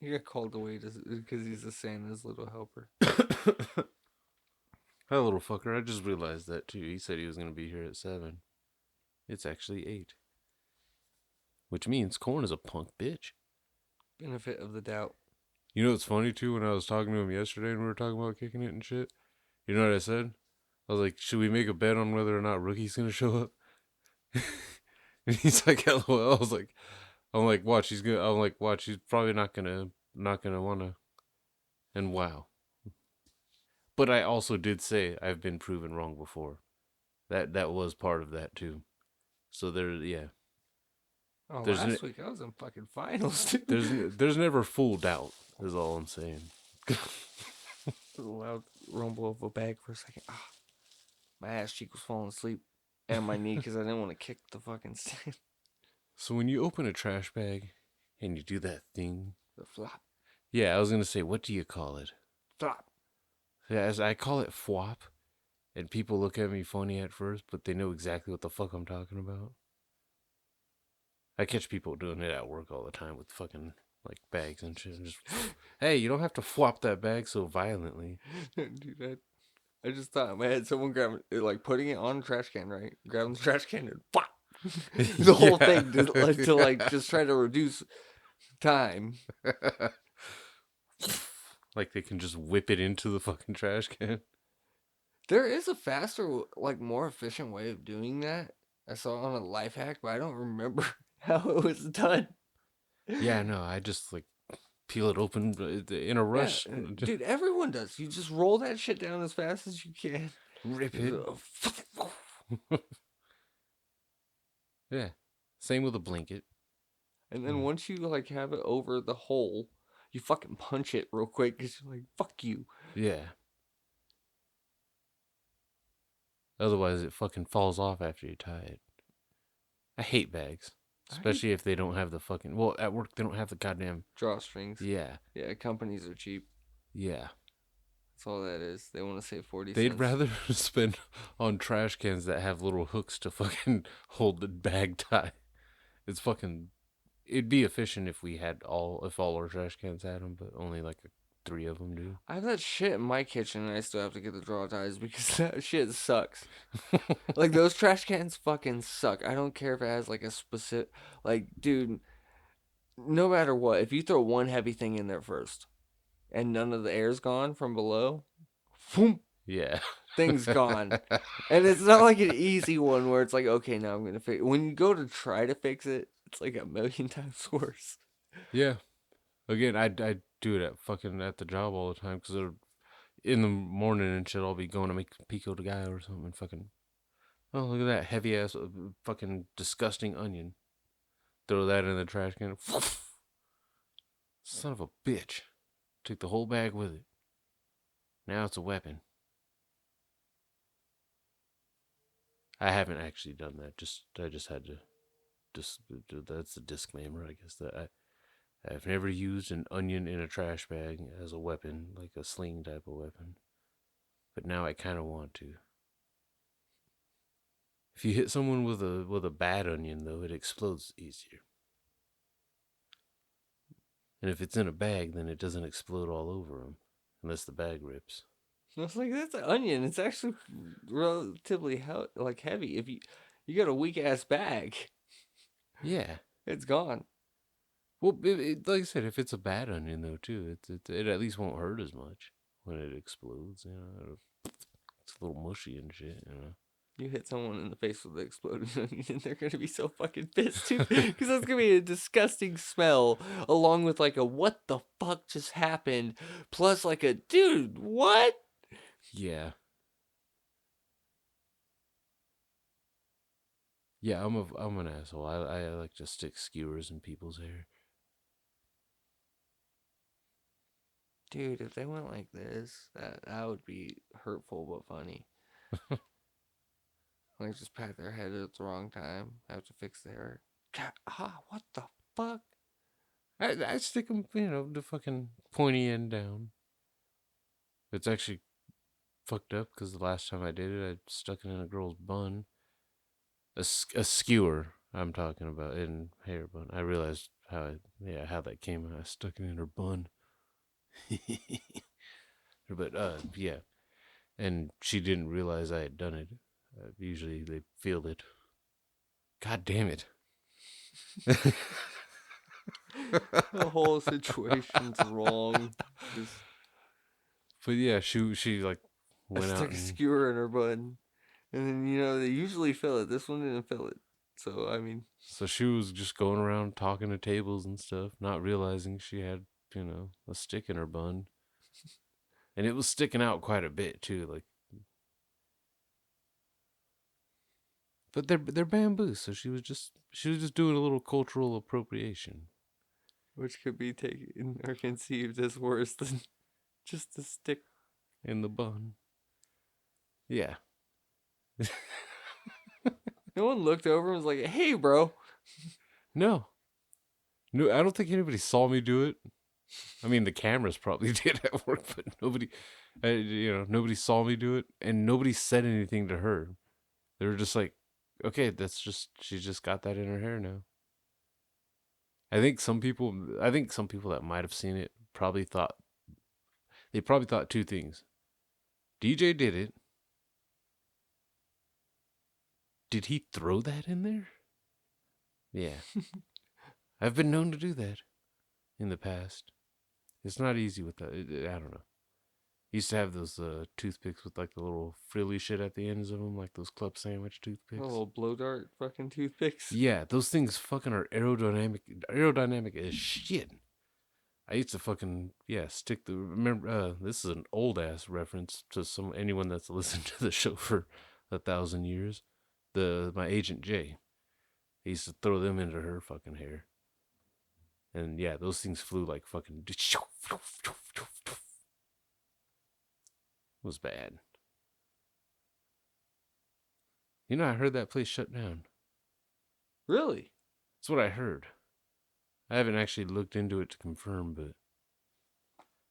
He got called away because he's a Santa's little helper. That little fucker, I just realized that too. He said he was going to be here at 7. It's actually 8. Which means corn is a punk bitch. Benefit of the doubt. You know what's funny too? When I was talking to him yesterday and we were talking about kicking it and shit, you know what I said? I was like, should we make a bet on whether or not Rookie's going to show up? And he's like, LOL. I'm like, watch, he's probably not gonna wanna. And wow. But I also did say I've been proven wrong before. That was part of that too. So yeah. Oh, There's last week I was in fucking finals, dude. There's never full doubt, is all I'm saying. A loud rumble of a bag for a second. Ah, my ass cheek was falling asleep. And my knee because I didn't want to kick the fucking stand. So when you open a trash bag and you do that thing, The flop. yeah, I was gonna say, what do you call it? Flop. Yeah, as I call it fwop, and people look at me funny at first, but they know exactly what the fuck I'm talking about. I catch people doing it at work all the time with fucking like bags and shit. And just, hey, you don't have to flop that bag so violently. Dude, I just thought in my head someone grabbing, like putting it on a trash can, right? Grabbing the trash can and pop. The whole thing to just try to reduce time. Like they can just whip it into the fucking trash can. There is a faster, like more efficient way of doing that. I saw it on a life hack, but I don't remember how it was done. Yeah, no, I just like peel it open in a rush. Yeah, dude, everyone does. You just roll that shit down as fast as you can. Rip it. Yeah. Same with a blanket. And then once you like have it over the hole, you fucking punch it real quick because you're like, fuck you. Yeah. Otherwise, it fucking falls off after you tie it. I hate bags. Especially if they don't have the fucking... Well, at work, they don't have the goddamn... Drawstrings. Yeah. Yeah, companies are cheap. Yeah. That's all that is. They want to save 40 They'd cents. rather spend on trash cans that have little hooks to fucking hold the bag tie. It's fucking. It'd be efficient if if all our trash cans had them, but only like 3 of them do. I have that shit in my kitchen and I still have to get the draw ties because that shit sucks. Like, those trash cans fucking suck. I don't care if it has like a specific. Like, dude, no matter what, if you throw one heavy thing in there first and none of the air's gone from below, boom, Yeah. thing's gone. And it's not like an easy one where it's like, okay, now I'm gonna fix. When you go to try to fix it, it's like a million times worse. Yeah. Again, I do it at the job all the time because in the morning and shit, I'll be going to make pico de gallo or something. Fucking, oh, look at that heavy ass, fucking disgusting onion. Throw that in the trash can. Son of a bitch. Took the whole bag with it. Now it's a weapon. I haven't actually done that. I just had to. Just that's a disclaimer, I guess. That I've never used an onion in a trash bag as a weapon, like a sling type of weapon. But now I kind of want to. If you hit someone with a bad onion, though, it explodes easier. And if it's in a bag, then it doesn't explode all over them, unless the bag rips. I was like, that's an onion. It's actually relatively heavy. If you got a weak ass bag, Yeah. it's gone. Well, like I said, if it's a bad onion, though, too, it at least won't hurt as much when it explodes. You know, it's a little mushy and shit. You know. You hit someone in the face with an exploding onion, and they're gonna be so fucking pissed too, because that's gonna be a disgusting smell, along with like a what the fuck just happened, plus like a dude what? Yeah. Yeah, I'm an asshole. I like to stick skewers in people's hair. Dude, if they went like this, that would be hurtful but funny. Like, just pat their head at the wrong time, have to fix their hair. God, what the fuck? I stick them, the fucking pointy end down. It's actually fucked up because the last time I did it, I stuck it in a girl's bun. A skewer, I'm talking about, in hair bun. I realized how that came out. I stuck it in her bun. But, yeah. And she didn't realize I had done it. Usually they feel it. God damn it. The whole situation's wrong. But yeah, she like I went out stuck a and skewer in her bun. And then, they usually fill it. This one didn't fill it. So, I mean. so she was just going around talking to tables and stuff, not realizing she had, a stick in her bun. And it was sticking out quite a bit too, like. But they're bamboo, so she was just doing a little cultural appropriation. Which could be taken or conceived as worse than just a stick in the bun. Yeah. No one looked over and was like, hey, bro. No, I don't think anybody saw me do it. I mean, the cameras probably did at work, but nobody saw me do it, and nobody said anything to her. They were just like, okay, she just got that in her hair now. I think some people that might have seen it probably thought two things. DJ did it. Did he throw that in there? Yeah. I've been known to do that in the past. It's not easy with that. I don't know. Used to have those toothpicks with like the little frilly shit at the ends of them, like those club sandwich toothpicks. Little blow dart fucking toothpicks. Yeah, those things fucking are aerodynamic as shit. I used to fucking stick the remember. This is an old ass reference to anyone that's listened to the show for 1,000 years. My Agent J. I used to throw them into her fucking hair. And yeah, those things flew like fucking. It was bad. I heard that place shut down. Really? That's what I heard. I haven't actually looked into it to confirm, but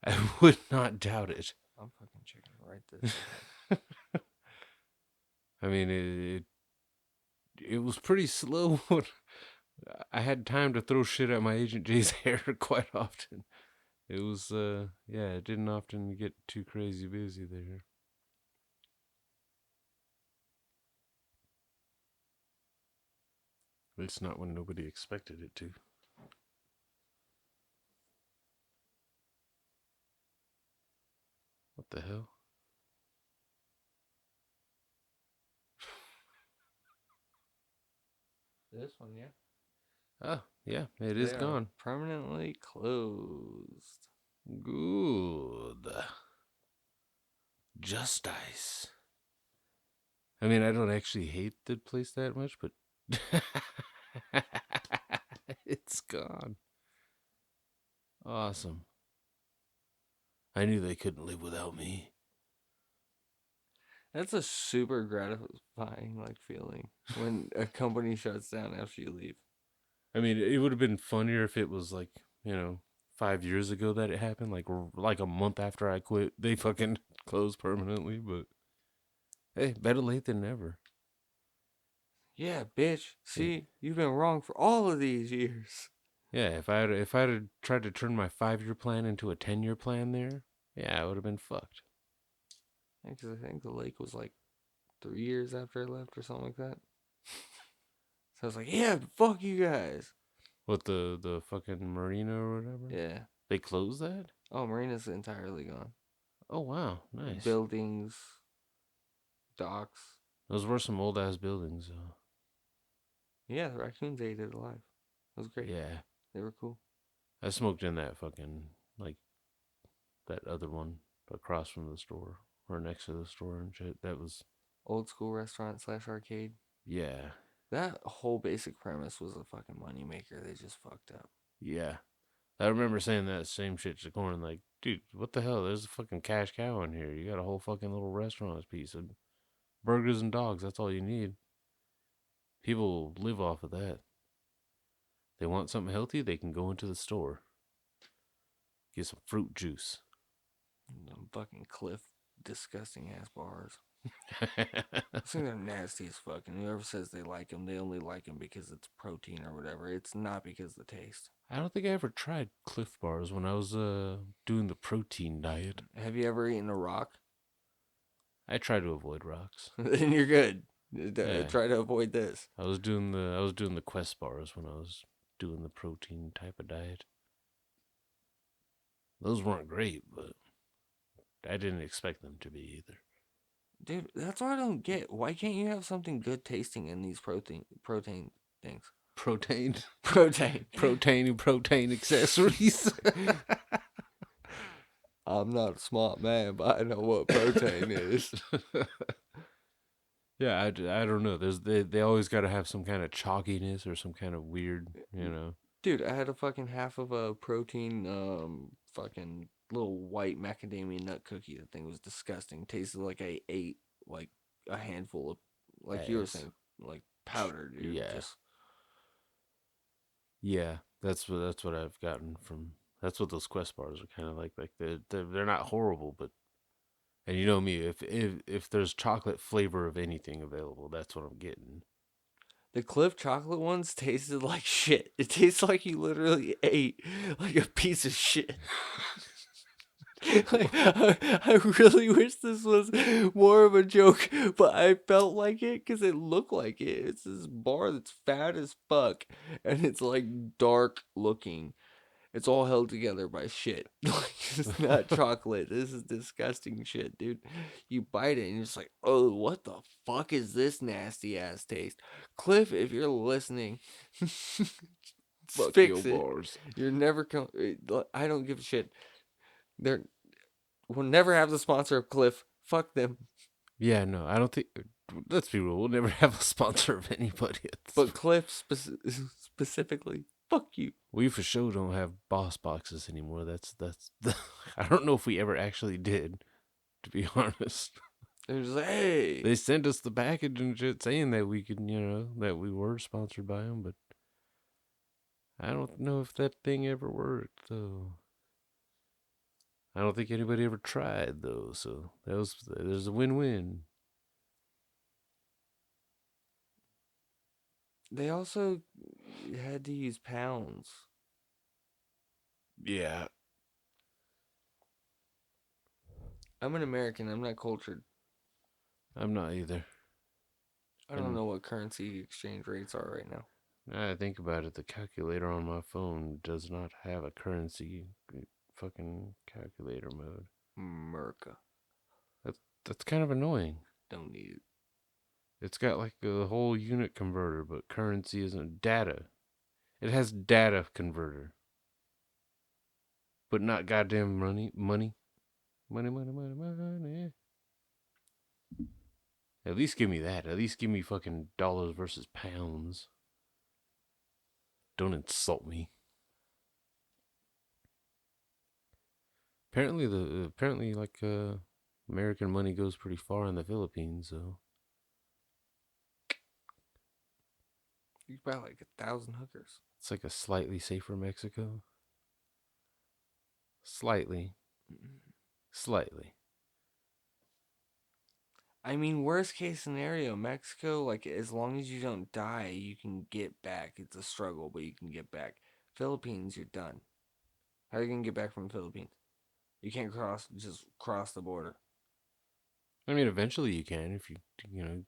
I would not doubt it. I'm fucking write this down. I mean, it was pretty slow. I had time to throw shit at my Agent J's hair quite often. It was, yeah, it didn't often get too crazy busy there. At least not when nobody expected it to. What the hell? This one, yeah. Oh, yeah, it is They are gone. permanently closed. Good. Justice. I mean, I don't actually hate the place that much, but it's gone. Awesome. I knew they couldn't live without me. That's a super gratifying feeling when a company shuts down after you leave. I mean, it would have been funnier if it was 5 years ago that it happened, like a month after I quit, they fucking closed permanently. But hey, better late than never. Yeah, bitch. See, you've been wrong for all of these years. Yeah, if I had tried to turn my 5-year plan into a 10-year plan there, yeah, I would have been fucked. Because I think the lake was 3 years after I left or something like that. So I was like, yeah, fuck you guys. What, the fucking marina or whatever? Yeah. They closed that? Oh, marina's entirely gone. Oh wow, nice. Buildings, docks. Those were some old ass buildings though. Yeah, the raccoons ate it alive. It was great. Yeah. They were cool. I smoked in that fucking that other one across from the store or next to the store and shit. That was Old school restaurant / arcade. yeah. That whole basic premise was a fucking moneymaker. They just fucked up. Yeah. I remember saying that same shit to Corn, dude, what the hell? There's a fucking cash cow in here. You got a whole fucking little restaurant piece of burgers and dogs. That's all you need. People live off of that. They want something healthy, they can go into the store. Get some fruit juice. Them fucking Cliff disgusting ass bars. I think they're nasty as fuck. And whoever says they like them, they only like them because it's protein or whatever. It's not because of the taste. I don't think I ever tried Cliff Bars when I was doing the protein diet. Have you ever eaten a rock? I try to avoid rocks. Then you're good. Yeah. Try to avoid this. I was doing the Quest bars when I was doing the protein type of diet. Those weren't great, but I didn't expect them to be either. Dude, that's what I don't get. Why can't you have something good tasting in these protein things? Protein accessories. I'm not a smart man, but I know what protein is. Yeah, I don't know. They always got to have some kind of chalkiness or some kind of weird, Dude, I had a fucking half of a protein, fucking little white macadamia nut cookie. That thing was disgusting. Tasted like I ate a handful of, you were saying, powder, dude. Yeah. Just... Yeah, that's what I've gotten from. That's what those Quest bars are kind of like. They're not horrible, but and you know me, if there's chocolate flavor of anything available, that's what I'm getting. The Cliff chocolate ones tasted like shit. It tastes like you literally ate a piece of shit. I really wish this was more of a joke, but I felt like it because it looked like it. It's this bar that's fat as fuck, and it's dark looking. It's all held together by shit. It's not chocolate. This is disgusting shit, dude. You bite it and you're just like, oh, what the fuck is this nasty ass taste? Cliff, if you're listening, Fuck fix your it. bars. You're never I don't give a shit. We'll never have the sponsor of Cliff. Fuck them. Yeah, no, I don't think. Let's be real. We'll never have a sponsor of anybody. But Cliff specifically, fuck you. We for sure don't have boss boxes anymore. That's. I don't know if we ever actually did, to be honest. They're just like, hey. They sent us the package and shit saying that we could, that we were sponsored by them, but I don't know if that thing ever worked, though. I don't think anybody ever tried though, so there's a win-win. They also had to use pounds. Yeah, I'm an American. I'm not cultured. I'm not either. I don't And know what currency exchange rates are right now. now I think about it, the calculator on my phone does not have a currency fucking calculator mode. America. That's kind of annoying. Don't need it. It's got like a whole unit converter, but currency isn't data. It has data converter, but not goddamn money. At least give me that. At least give me fucking dollars versus pounds. Don't insult me. Apparently like American money goes pretty far in the Philippines, so You buy like 1,000 hookers. it's like a slightly safer Mexico. Slightly. Slightly. I mean, worst case scenario, Mexico, like, as long as you don't die, you can get back. It's a struggle, but you can get back. Philippines, you're done. How are you going to get back from the Philippines? You can't just cross the border. I mean, eventually you can if you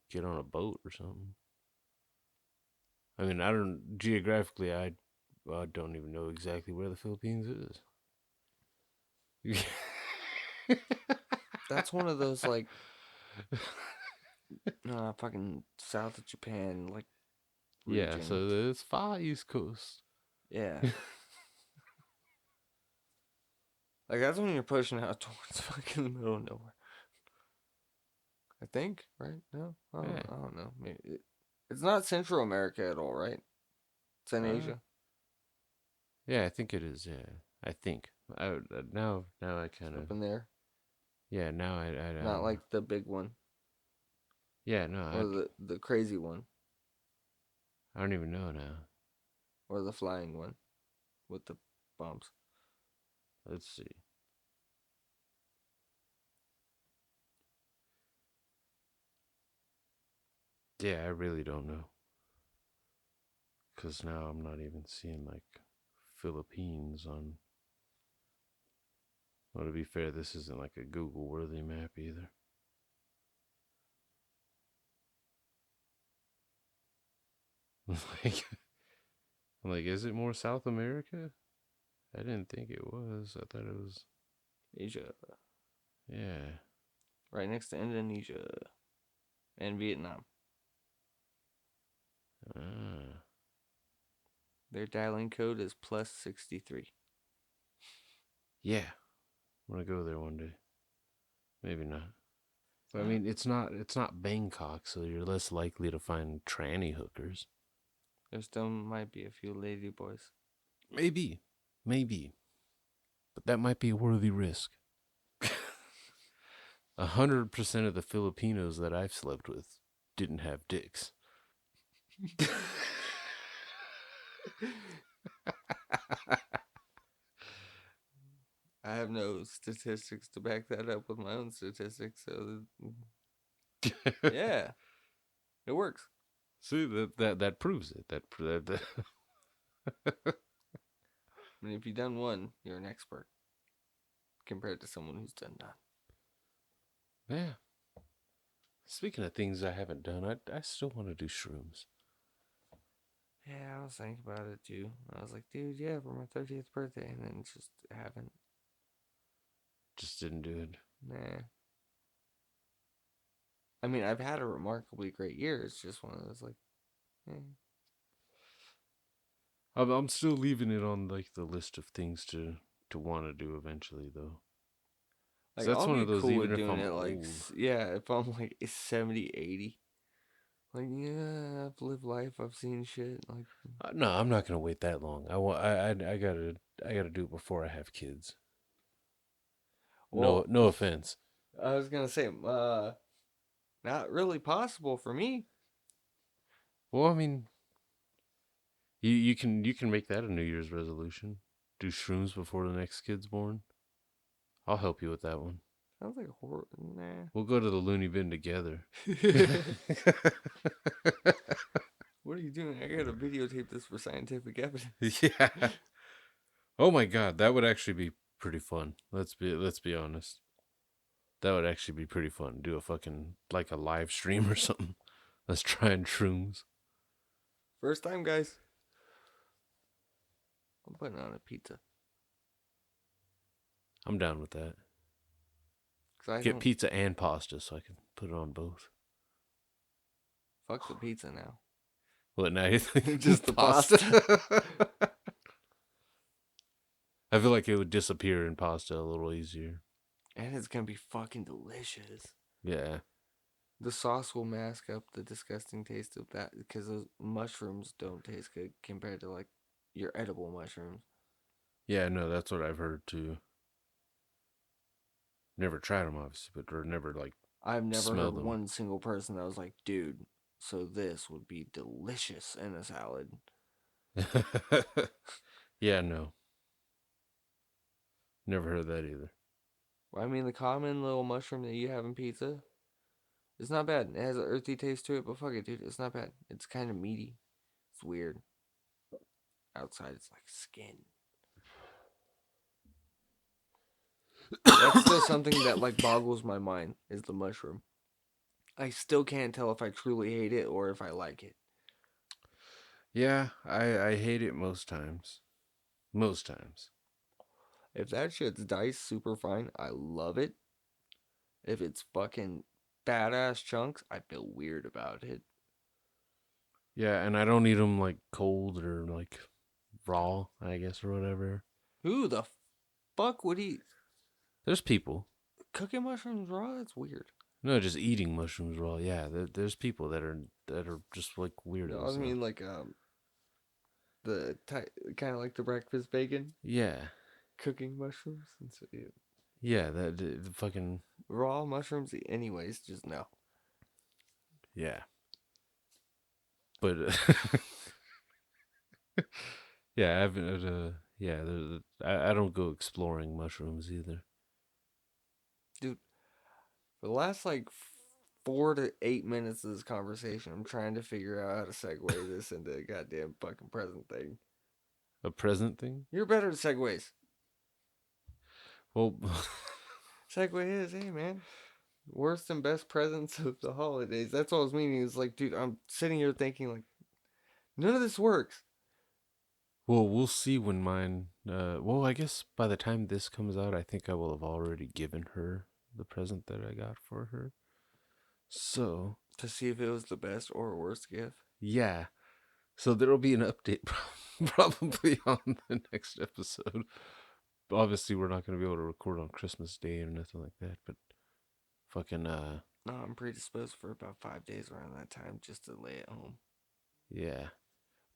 get on a boat or something. I mean, I don't geographically. I don't even know exactly where the Philippines is. That's one of those, like, fucking south of Japan, like, Yeah, region. so it's far East Coast. Yeah. Like, that's when you're pushing out towards fucking the middle of nowhere. I think, right? No? Yeah. I don't know. Maybe it's not Central America at all, right? It's in Uh, Asia. yeah, I think it is. Yeah, I think. Now I kind of. Up in there. Yeah, now I Not like the big one. Yeah, no, Or the crazy one. I don't even know now. Or the flying one. With the bombs. Let's see. Yeah, I really don't know. Cause now I'm not even seeing like Philippines on. Well, to be fair, this isn't like a Google worthy map either. like, I'm like, is it more South America? I didn't think it was. I thought it was. Asia. Yeah. Right next to Indonesia. And Vietnam. Ah. Their dialing code is +63. Yeah. I'm gonna go there one day. Maybe not. But I Huh? mean, it's not Bangkok, so you're less likely to find tranny hookers. There still might be a few lady boys. Maybe, but that might be a worthy risk. 100% of the Filipinos that I've slept with didn't have dicks. I have no statistics to back that up with my own statistics, so yeah, it works. See that proves it. That I mean, if you've done one, you're an expert compared to someone who's done none. yeah. Speaking of things I haven't done, I still want to do shrooms. Yeah, I was thinking about it too. I was like, dude, yeah, for my 30th birthday, and then just haven't. Just didn't do it. Nah. I mean, I've had a remarkably great year. It's just one of those like, eh. I'm still leaving it on like the list of things to want to do eventually, though. So Like that's I'll one be of those. cool Even with if doing I'm it. Like, old, yeah, if I'm like 70, 80. Like, yeah, I've lived life. I've seen shit. Like, no, I'm not gonna wait that long. I gotta do it before I have kids. No, well, no offense. I was gonna say, not really possible for me. Well, I mean, you can make that a New Year's resolution. Do shrooms before the next kid's born. I'll help you with that one. Sounds like a horror. Nah. We'll go to the loony bin together. What are you doing? I gotta videotape this for scientific evidence. Yeah. Oh my god, that would actually be pretty fun. Let's be honest. That would actually be pretty fun. Do a fucking like a live stream or something. Let's try and shrooms. First time, guys. I'm putting on a pizza. I'm down with that. I Get pizza and pasta so I can put it on both. Fuck the pizza now. What now? You think Just the pasta. I feel like it would disappear in pasta a little easier. And it's gonna be fucking delicious. Yeah. The sauce will mask up the disgusting taste of that because those mushrooms don't taste good compared to like your edible mushrooms. Yeah, no, that's what I've heard too. Never tried them, obviously, but or never like. I've never heard them. one single person that was like, dude, so this would be delicious in a salad. Yeah, no. Never heard that either. Well, I mean, the common little mushroom that you have in pizza, it's not bad. It has an earthy taste to it, but fuck it, dude. It's not bad. It's kind of meaty. It's weird. Outside, it's like skin. That's still something that like boggles my mind, is the mushroom. I still can't tell if I truly hate it or if I like it. Yeah, I hate it most times. Most times. If that shit's diced super fine, I love it. If it's fucking badass chunks, I feel weird about it. Yeah, and I don't eat them like cold or like raw, I guess, or whatever. Who the fuck would eat? There's people. Cooking mushrooms raw? That's weird. No, just eating mushrooms raw. Yeah, there's people that are just like weirdos. No, I mean like the kind of like the breakfast bacon. Yeah. Cooking mushrooms. And so, yeah. Yeah, the fucking Raw mushrooms. Anyways, just no. Yeah. But yeah, I haven't. Yeah, I don't go exploring mushrooms either. Dude, for the last like 4 to 8 minutes of this conversation, I'm trying to figure out how to segue this into a goddamn fucking present thing. A present thing? You're better at segues. Well, segue is, hey man, worst and best presents of the holidays. That's all I was meaning. Is like, dude, I'm sitting here thinking like, none of this works. Well, we'll see when mine. Well, I guess by the time this comes out, I think I will have already given her the present that I got for her. So to see if it was the best or worst gift. Yeah. So there'll be an update probably on the next episode. Obviously, we're not going to be able to record on Christmas Day or nothing like that, but fucking No, I'm predisposed for about 5 days around that time just to lay at home. Yeah.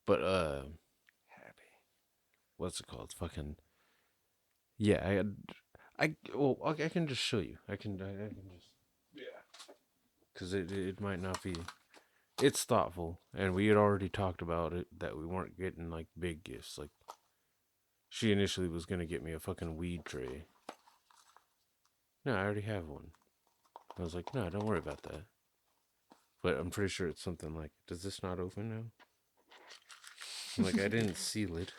But happy. What's it called? Fucking yeah, I can just show you. I can just cuz it might not be. It's thoughtful, and we had already talked about it that we weren't getting like big gifts. Like she initially was going to get me a fucking weed tray. No, I already have one. I was like, no, don't worry about that. But I'm pretty sure it's something like, does this not open now? I'm like, I didn't seal it.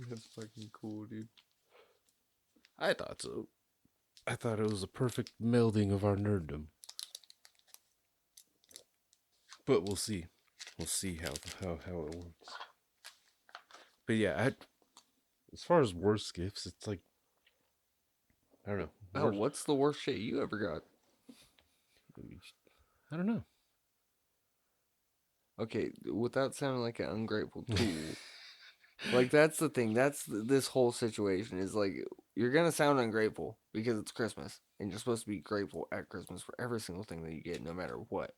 That's fucking cool, dude. I thought so. I thought it was a perfect melding of our nerddom. But we'll see. We'll see how it works. But yeah, as far as worst gifts, it's like, I don't know. Oh, what's the worst shit you ever got? I don't know. Okay, without sounding like an ungrateful tool. Like, that's the thing. That's this whole situation is like, you're going to sound ungrateful because it's Christmas. And you're supposed to be grateful at Christmas for every single thing that you get, no matter what.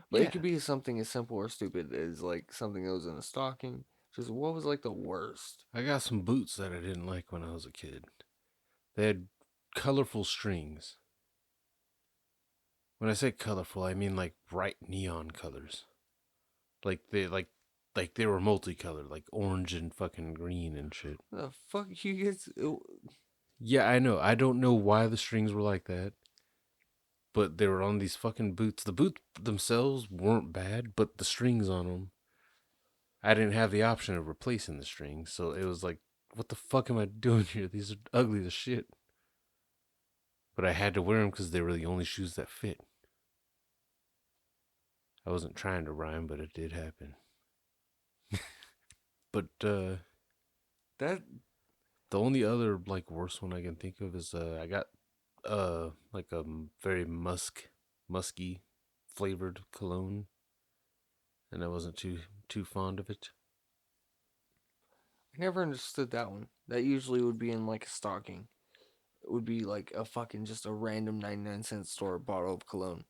But it could be something as simple or stupid as like something that was in a stocking. Just what was like the worst? I got some boots that I didn't like when I was a kid. They had colorful strings. When I say colorful, I mean like bright neon colors. Like like they were multicolored, like orange and fucking green and shit. The fuck you get? Yeah, I know. I don't know why the strings were like that, but they were on these fucking boots. The boots themselves weren't bad, but the strings on them, I didn't have the option of replacing the strings, so it was like, what the fuck am I doing here? These are ugly as shit. But I had to wear them because they were the only shoes that fit. I wasn't trying to rhyme, but it did happen. But That the only other like worst one I can think of is I got like a very musky flavored cologne, and I wasn't too fond of it. I never understood that one. That usually would be in like a stocking. It would be like a fucking just a random 99-cent store bottle of cologne.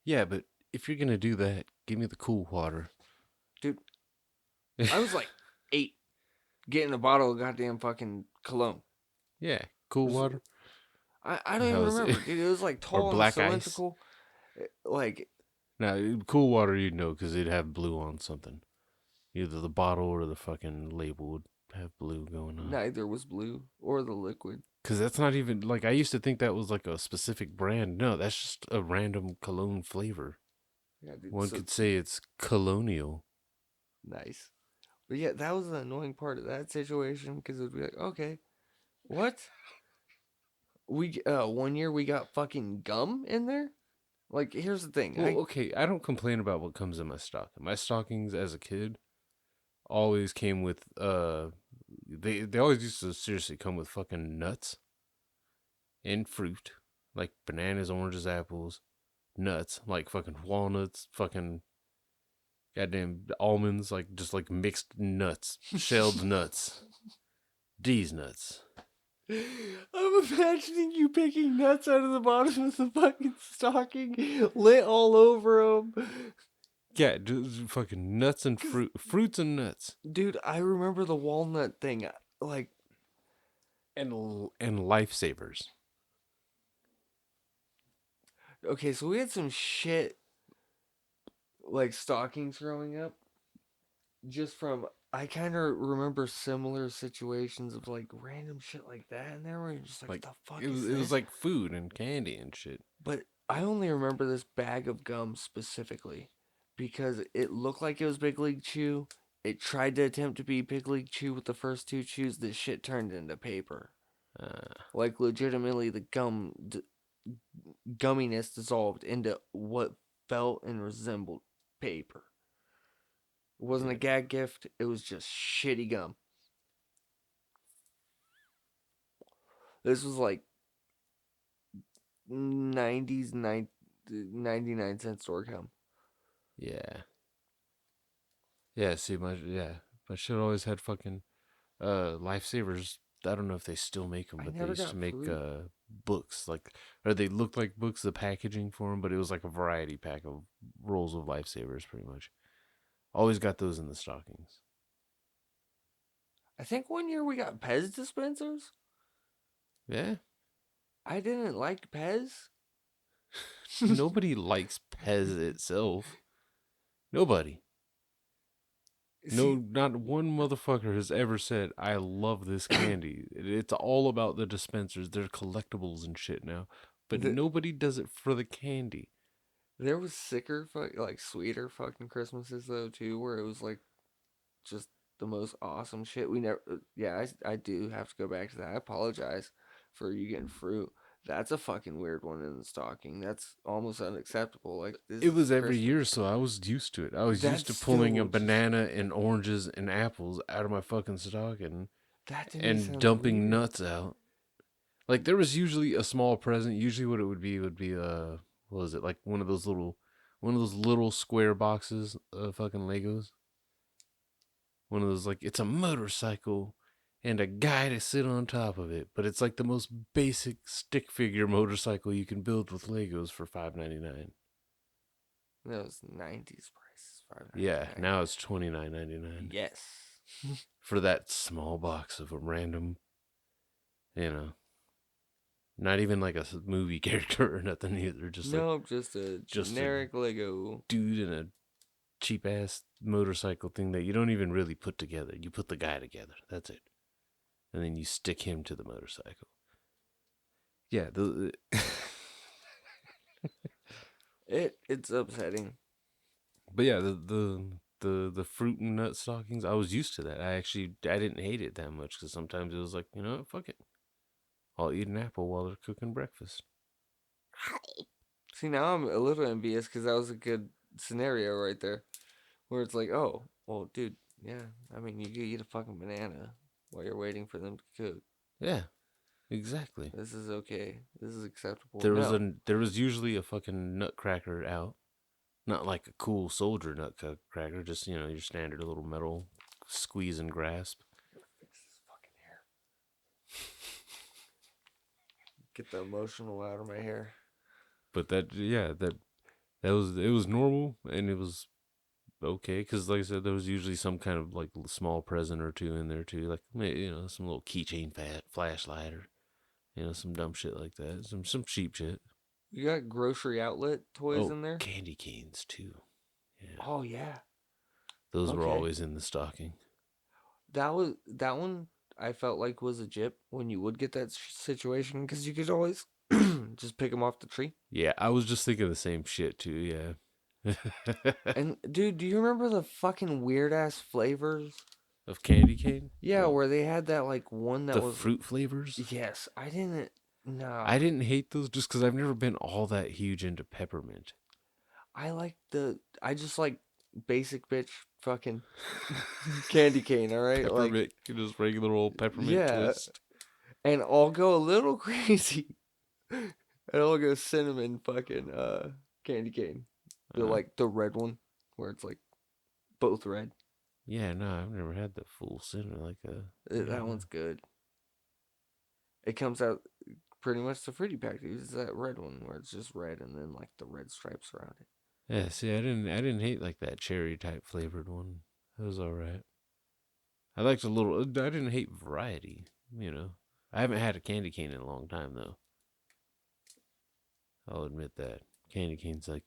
Yeah, but if you're gonna do that, give me the cool water. Dude, I was like 8 getting a bottle of goddamn fucking cologne. Yeah, cool water. I don't even How is it? remember, dude. It was like Or tall and black ice. cylindrical. Like, Now, cool water, you'd know because it'd have blue on something. Either the bottle or the fucking label would have blue going on. neither was blue or the liquid. Because that's not even, like, I used to think that was like a specific brand. No, that's just a random cologne flavor. Yeah, dude. One So could say it's colonial. nice. But yeah, that was the annoying part of that situation because it would be like, okay, what? We 1 year we got fucking gum in there. Like, here's the thing. Well, okay, I don't complain about what comes in my stocking. My stockings as a kid always came with, they always used to seriously come with fucking nuts and fruit. Like bananas, oranges, apples, nuts, like fucking walnuts, fucking goddamn almonds, like just like mixed nuts, shelled nuts, D's nuts. I'm imagining you picking nuts out of the bottom of the fucking stocking, lit all over them. Yeah, just fucking nuts and fruits and nuts, Dude, I remember the walnut thing. Like, and lifesavers. okay, so we had some shit like stockings growing up. Just from, I kind of remember similar situations of like random shit like that in there where you're just like, Like what the fuck it is was, this? like food and candy and shit. But I only remember this bag of gum specifically because it looked like it was Big League Chew. It tried to attempt to be Big League Chew with the first two chews. This shit turned into paper. Like legitimately, the gumminess dissolved into what felt and resembled paper. It wasn't a gag gift. It was just shitty gum. This was like 90s 99-cent store gum. Yeah. Yeah, see my shit always had fucking lifesavers. I don't know if they still make them, I but they never used to got make fruit. books like, or they looked like books, the packaging for them, but it was like a variety pack of rolls of lifesavers, pretty much. Always got those in the stockings. I think 1 year we got Pez dispensers. Yeah, I didn't like Pez. nobody likes Pez itself. Nobody. No, See, not one motherfucker has ever said, I love this candy. It's all about the dispensers. They're collectibles and shit now. But the, nobody does it for the candy. there was sicker, like sweeter fucking Christmases though too, where it was like just the most awesome shit. We never, yeah, I do have to go back to that. I apologize for you getting fruit. That's a fucking weird one in the stocking. That's almost unacceptable. Like this It is was every Christmas. year, so I was used to it. I was used That's to pulling a still just banana and oranges and apples out of my fucking stocking that to me and sounds dumping weird. nuts out. Like there was usually a small present. Usually, what it would be what was it, like one of those little square boxes of fucking Legos. One of those, like, it's a motorcycle and a guy to sit on top of it, but it's like the most basic stick figure motorcycle you can build with Legos for $5.99. That was 90s prices, Yeah, $5.99. now it's $29.99 Yes. for that small box of a random, you know, not even like a movie character or nothing either. Just like Nope, just a just a generic Lego. dude in a cheap ass motorcycle thing that you don't even really put together. You put the guy together. That's it. And then you stick him to the motorcycle. Yeah, It's upsetting. but yeah, the fruit and nut stockings. I was used to that. I didn't hate it that much because sometimes it was like, you know what, fuck it, I'll eat an apple while they're cooking breakfast. See, now I'm a little envious because that was a good scenario right there, where it's like, oh, well, dude, yeah. I mean, you could eat a fucking banana while you're waiting for them to cook. Yeah, exactly. This is okay. This is acceptable. No, There was usually a fucking nutcracker out. Not like a cool soldier nutcracker, just you know your standard little metal squeeze and grasp. fix this fucking hair. Get the emotional out of my hair. But that was it was normal and it was okay because like I said, there was usually some kind of like small present or two in there too, like you know some little keychain flashlight or you know some dumb shit like that, some cheap shit. You got grocery outlet toys Oh, in there? candy canes too. Yeah, Oh yeah. those were Okay. always in the stocking. That one I felt like was a jip when you would get that situation because you could always just pick them off the tree. Yeah, I was just thinking the same shit too. Yeah. And dude, do you remember the fucking weird ass flavors? Of candy cane? Yeah, where they had that like one that The was fruit flavors? yes, I didn't no. I didn't hate those just because I've never been all that huge into peppermint. I just like basic bitch fucking candy cane, all right? Like Peppermint, just regular old peppermint yeah, twist. and I'll go a little crazy. And I'll go cinnamon fucking candy cane. The Uh, like the red one where it's like both red. yeah, no, I've never had the full cinnamon like a. Yeah, That no. one's good. It comes out pretty much the fruity pack. It's that red one where it's just red and then like the red stripes around it. Yeah, see, I didn't hate like that cherry type flavored one. It was all right. I liked a little. I didn't hate variety. You know, I haven't had a candy cane in a long time though. I'll admit that candy cane's like,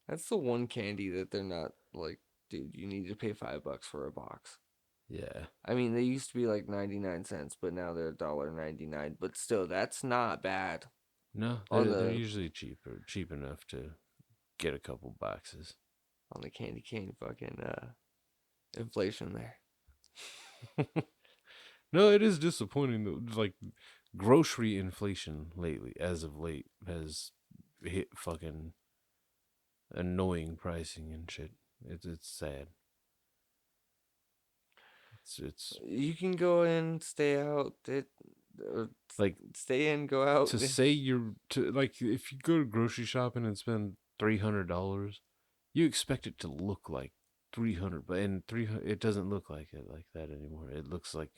That's the one candy that they're not like, dude, you need to pay $5 for a box. yeah, I mean, they used to be like 99 cents, but now they're $1.99. But still, that's not bad. no, On they're the usually cheap enough to get a couple boxes. on the candy cane fucking inflation there. No, it is disappointing though. Like grocery inflation lately, as of late, has hit fucking annoying pricing and shit. It's sad. It's You can go in, stay out. Or like stay in, go out. to say you're to like if you go to grocery shopping and spend $300, you expect it to look like 300, but in 300 it doesn't look like it like that anymore. It looks like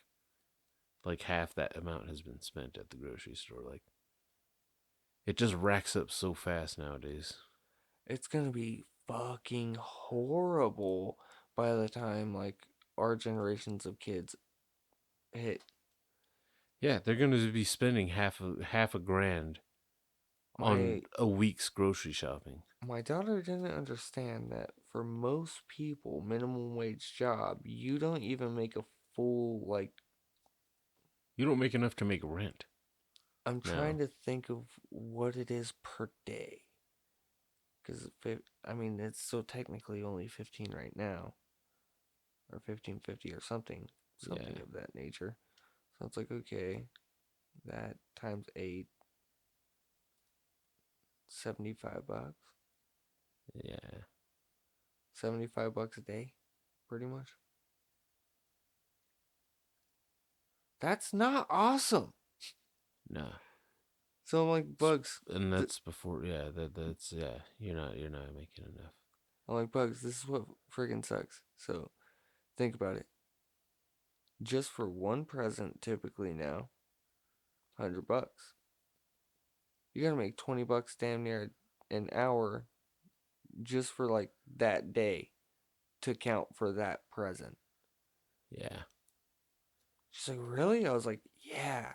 half that amount has been spent at the grocery store. Like it just racks up so fast nowadays. It's gonna be fucking horrible by the time like our generations of kids hit. Yeah, they're going to be spending half a grand on My a week's grocery shopping. my daughter didn't understand that for most people, minimum wage job, you don't even make a full like. You don't make enough to make rent. I'm No. trying to think of what it is per day. Because I mean, it's still technically only 15 right now, or 15.50 or something Yeah. of that nature. So it's like okay, that times 8, $75. Yeah. $75 a day, pretty much. That's not awesome. No. So I'm like, Bugs. And that's before that's yeah, you're not making enough. I'm like, Bugs, this is what friggin' sucks. So think about it. Just for one present, typically now, $100. You gotta make $20 damn near an hour just for like that day to count for that present. Yeah. She's like, really? I was like, yeah.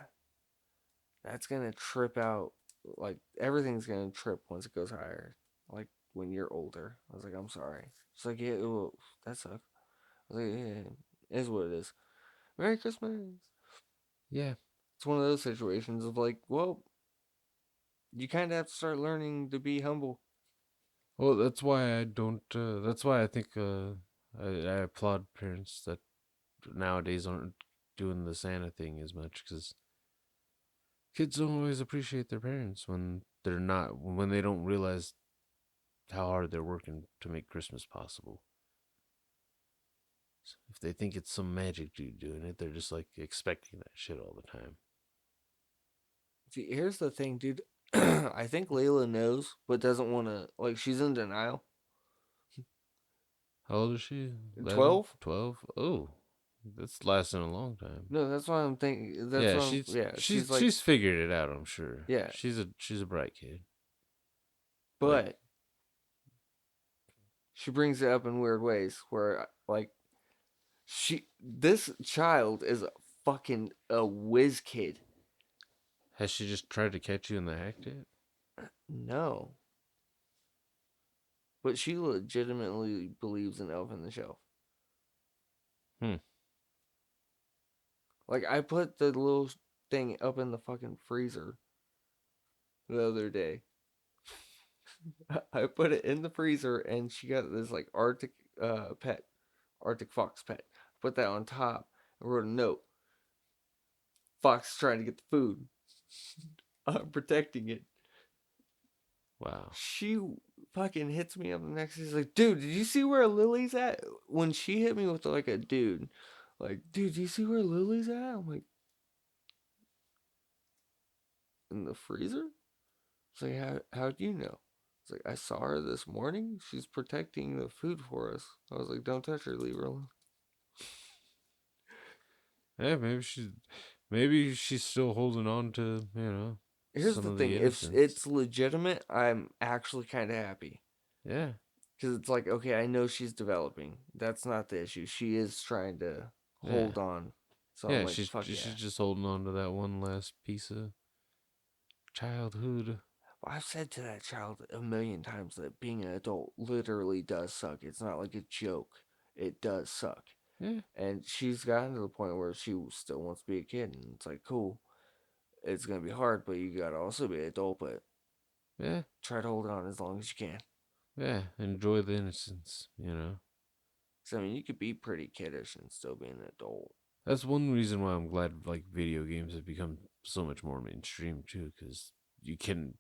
That's gonna trip out. Like everything's gonna trip once it goes higher. Like when you're older. I was like, I'm sorry. She's like, yeah, well, that sucks. I was like, yeah, it is what it is. Merry Christmas. Yeah. It's one of those situations of like, well, you kind of have to start learning to be humble. Well, that's why I don't. That's why I think I applaud parents that nowadays aren't doing the Santa thing as much because kids don't always appreciate their parents when they're not when they don't realize how hard they're working to make Christmas possible. So if they think it's some magic dude doing it, they're just like expecting that shit all the time. See, here's the thing, dude. I think Layla knows, but doesn't want to. Like, she's in denial. How old is she? 11? 12? 12? Oh, that's lasting a long time. No, that's why I'm thinking. That's Yeah, why I'm. Yeah, she's like. she's figured it out. I'm sure. Yeah, She's a bright kid. Like, but she brings it up in weird ways where, like, this child is fucking a whiz kid. has she just tried to catch you in the act yet? No. But she legitimately believes in Elf on the Shelf. Hmm. Like, I put the little thing up in the fucking freezer the other day. I put it in the freezer and she got this, like, Arctic pet. Arctic fox pet. Put that on top and wrote a note. Fox is trying to get the food. I'm protecting it. Wow. She fucking hits me up the next day. She's like, dude, did you see where Lily's at? When she hit me with like a dude, like, dude, do you see where Lily's at? I'm like, in the freezer? It's like, how do you know? It's like, I saw her this morning. She's protecting the food for us. I was like, don't touch her, leave her alone. Yeah, maybe she's still holding on to Here's some the of thing: the if innocence. it's legitimate, I'm actually kind of happy Yeah, because it's like, okay, I know she's developing. That's not the issue. She is trying to yeah, hold on. So I'm yeah. like, fuck She's yeah. just holding on to that one last piece of childhood. I've said to that child a million times that being an adult literally does suck. It's not like a joke. It does suck. Yeah, And she's gotten to the point where she still wants to be a kid. And it's like, cool. It's going to be hard, but you got to also be an adult. But yeah, try to hold on as long as you can. yeah. Enjoy the innocence. Because, I mean, you could be pretty kiddish and still be an adult. That's one reason why I'm glad like video games have become so much more mainstream too, because you can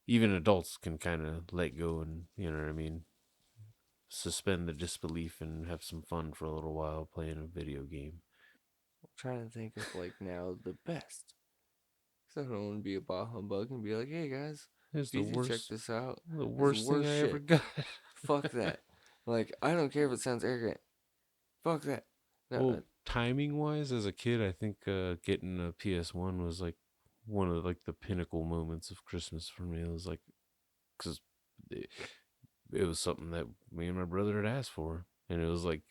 even adults can kind of let go and you know what I mean, suspend the disbelief and have some fun for a little while playing a video game. I'm trying to think of, like, now the best. Because I don't want to be a bah humbug and be like, hey, guys, It's you need to check this out. the This is the worst thing worst I ever shit. got. Fuck that. Like, I don't care if it sounds arrogant. Fuck that. No, Well, timing wise, as a kid, I think getting a PS1 was like one of like the pinnacle moments of Christmas for me. It was like because it, it was something that me and my brother had asked for, and it was like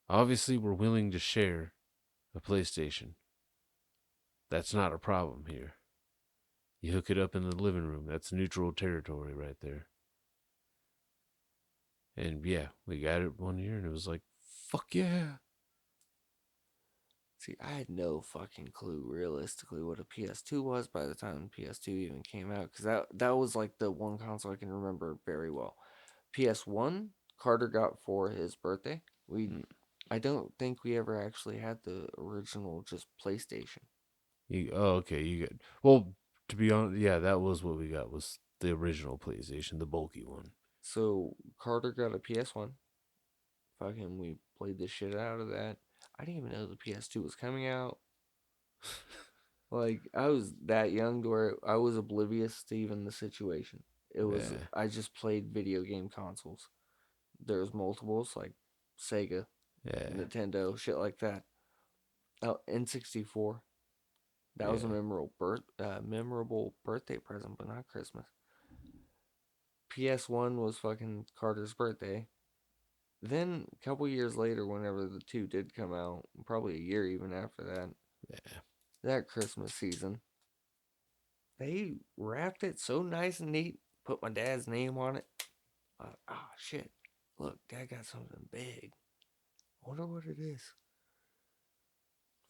obviously we're willing to share a PlayStation. That's not a problem here. You hook it up in the living room. That's neutral territory right there. And yeah, we got it one year, and it was like, fuck yeah. see, I had no fucking clue realistically what a PS2 was by the time PS2 even came out. Because that was like the one console I can remember very well. PS1, Carter got for his birthday. Mm. I don't think we ever actually had the original just PlayStation. Okay, you got well. To be honest, yeah, that was what we got was the original PlayStation, the bulky one. So Carter got a PS1. Fucking, we played the shit out of that. I didn't even know the PS2 was coming out. Like, I was that young to where I was oblivious to even the situation. It was, Yeah, I just played video game consoles. There's multiples, like Sega, yeah, Nintendo, shit like that. Oh, N64. That was a yeah, memorable birthday present, but not Christmas. PS1 was fucking Carter's birthday. Then a couple years later, whenever the two did come out, probably a year even after that, yeah. that Christmas season, they wrapped it so nice and neat. put my dad's name on it. Ah, shit. Look, Dad got something big. I wonder what it is.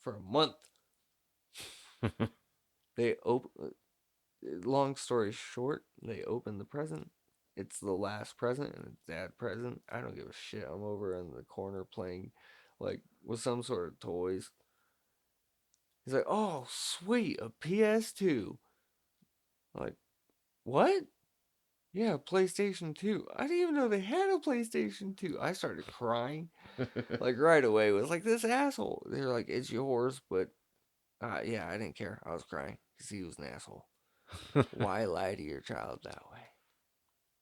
For a month, they open. Long story short, they open the present. It's the last present, and it's Dad present. I don't give a shit. I'm over in the corner playing, like, with some sort of toys. He's like, "Oh, sweet, a PS2." I'm like, what? Yeah, PlayStation 2. I didn't even know they had a PlayStation 2. I started crying, like, right away. It was like, this asshole. They're like, it's yours, but yeah, I didn't care. I was crying because he was an asshole. Why lie to your child that way?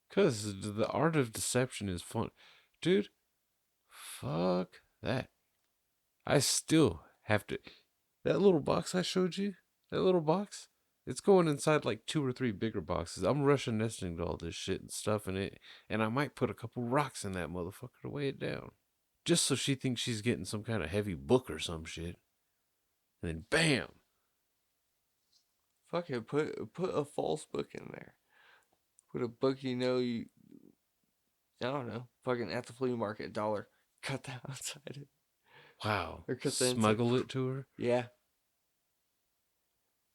Because the art of deception is fun. Dude, fuck that. I still have to. That little box I showed you, that little box, it's going inside like 2 or 3 bigger boxes. I'm Russian nesting all this shit and stuff in it, and I might put a couple rocks in that motherfucker to weigh it down. Just so she thinks she's getting some kind of heavy book or some shit. And then bam! Fuck it, put a false book in there. Put a book you I don't know, fucking at the flea market, $1. Cut the outside it. Wow. Or cut the inside. Smuggle it to her? Yeah.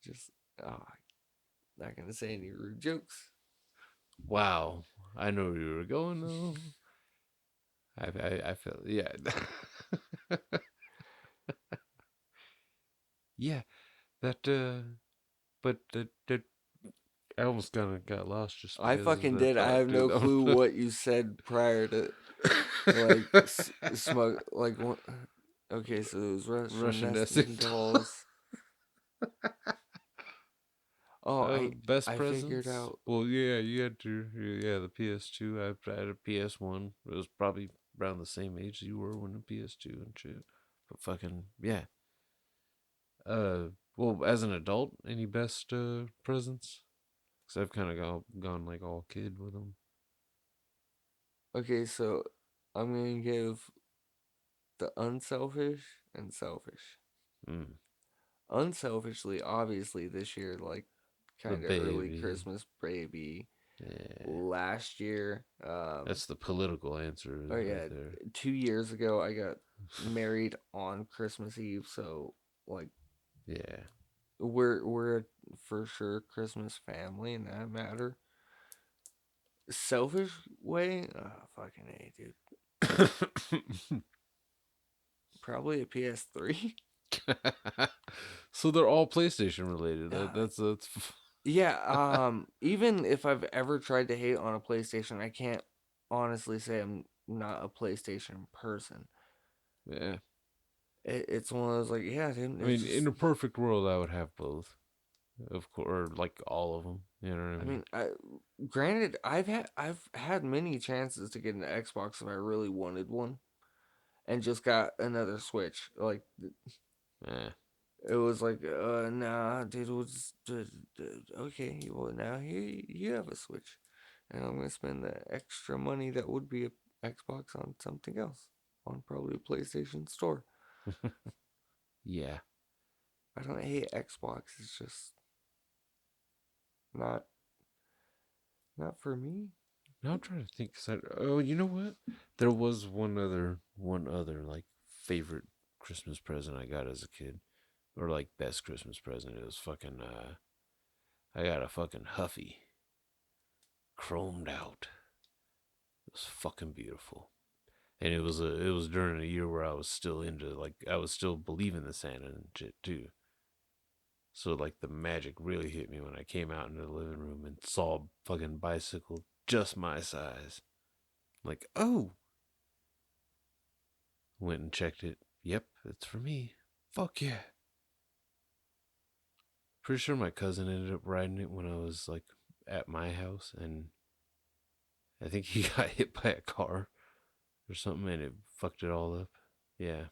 Just, oh, not gonna say any rude jokes. Wow. I know where you were going though. I feel, yeah. Yeah, that, but that I almost kind of got lost just I because of fucking that did. I thought, have no dude. clue what you said prior to, like, smug, like, what? Okay, so it was Russian Russian nesting nesting doll. dolls. Oh, Best I figured presents? out. Well, yeah, you had yeah, the PS2. I had a PS1. It was probably around the same age you were when the PS2 and shit. But fucking, yeah. Uh, well, as an adult, any best presents? Because I've kind of gone like all kid with them. Okay, so I'm gonna give the unselfish and selfish. Mm, Unselfishly, obviously, this year, like, the kind of early baby. Christmas baby. Yeah. Last year, That's the political answer oh right yeah, there. 2 years ago, I got married on Christmas Eve, so, like, Yeah. we're for sure Christmas family in that matter. Selfish way, fucking A, dude. Probably a PS3. So they're all PlayStation related. That's Yeah, even if I've ever tried to hate on a PlayStation, I can't honestly say I'm not a PlayStation person. yeah. It's one of those, like, yeah, dude, I it's mean, just. in a perfect world, I would have both, of course, or like all of them. You know what I I mean? mean, granted, I've had many chances to get an Xbox if I really wanted one, and just got another Switch. Like, Yeah. it was like, nah, dude, we'll just, okay, well, now here you have a Switch, and I'm gonna spend the extra money that would be a Xbox on something else, on probably a PlayStation Store. Yeah. I don't hate Xbox. It's just not not for me. Now I'm trying to think. Oh, you know what? There was one other like favorite Christmas present I got as a kid, or like best Christmas present. It was fucking. I got a fucking Huffy, chromed out. It was fucking beautiful. And it was during a year where I was still into, like, I was still believing the Santa and shit too. So like the magic really hit me when I came out into the living room and saw a fucking bicycle just my size. Like, oh, went and checked it. Yep, it's for me. Fuck yeah. Pretty sure my cousin ended up riding it when I was like at my house, and I think he got hit by a car or something and it fucked it all up. Yeah.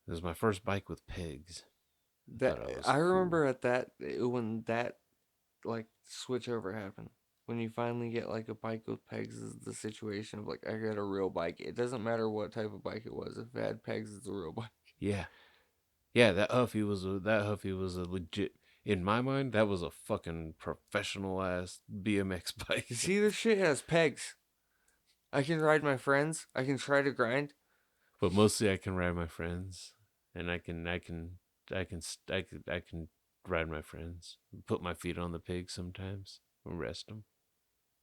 It was my first bike with pegs. I That thought I was I cool. remember at that when that, like, switch over happened. When you finally get like a bike with pegs, is the situation of, like, I got a real bike. It doesn't matter what type of bike it was. If it had pegs, it's a real bike. Yeah. Yeah, that Huffy was a legit. In my mind, that was a fucking professional ass BMX bike. You see, this shit has pegs. I can ride my friends. I can try to grind. But mostly I can ride my friends, and I can ride my friends. Put my feet on the pig sometimes and rest them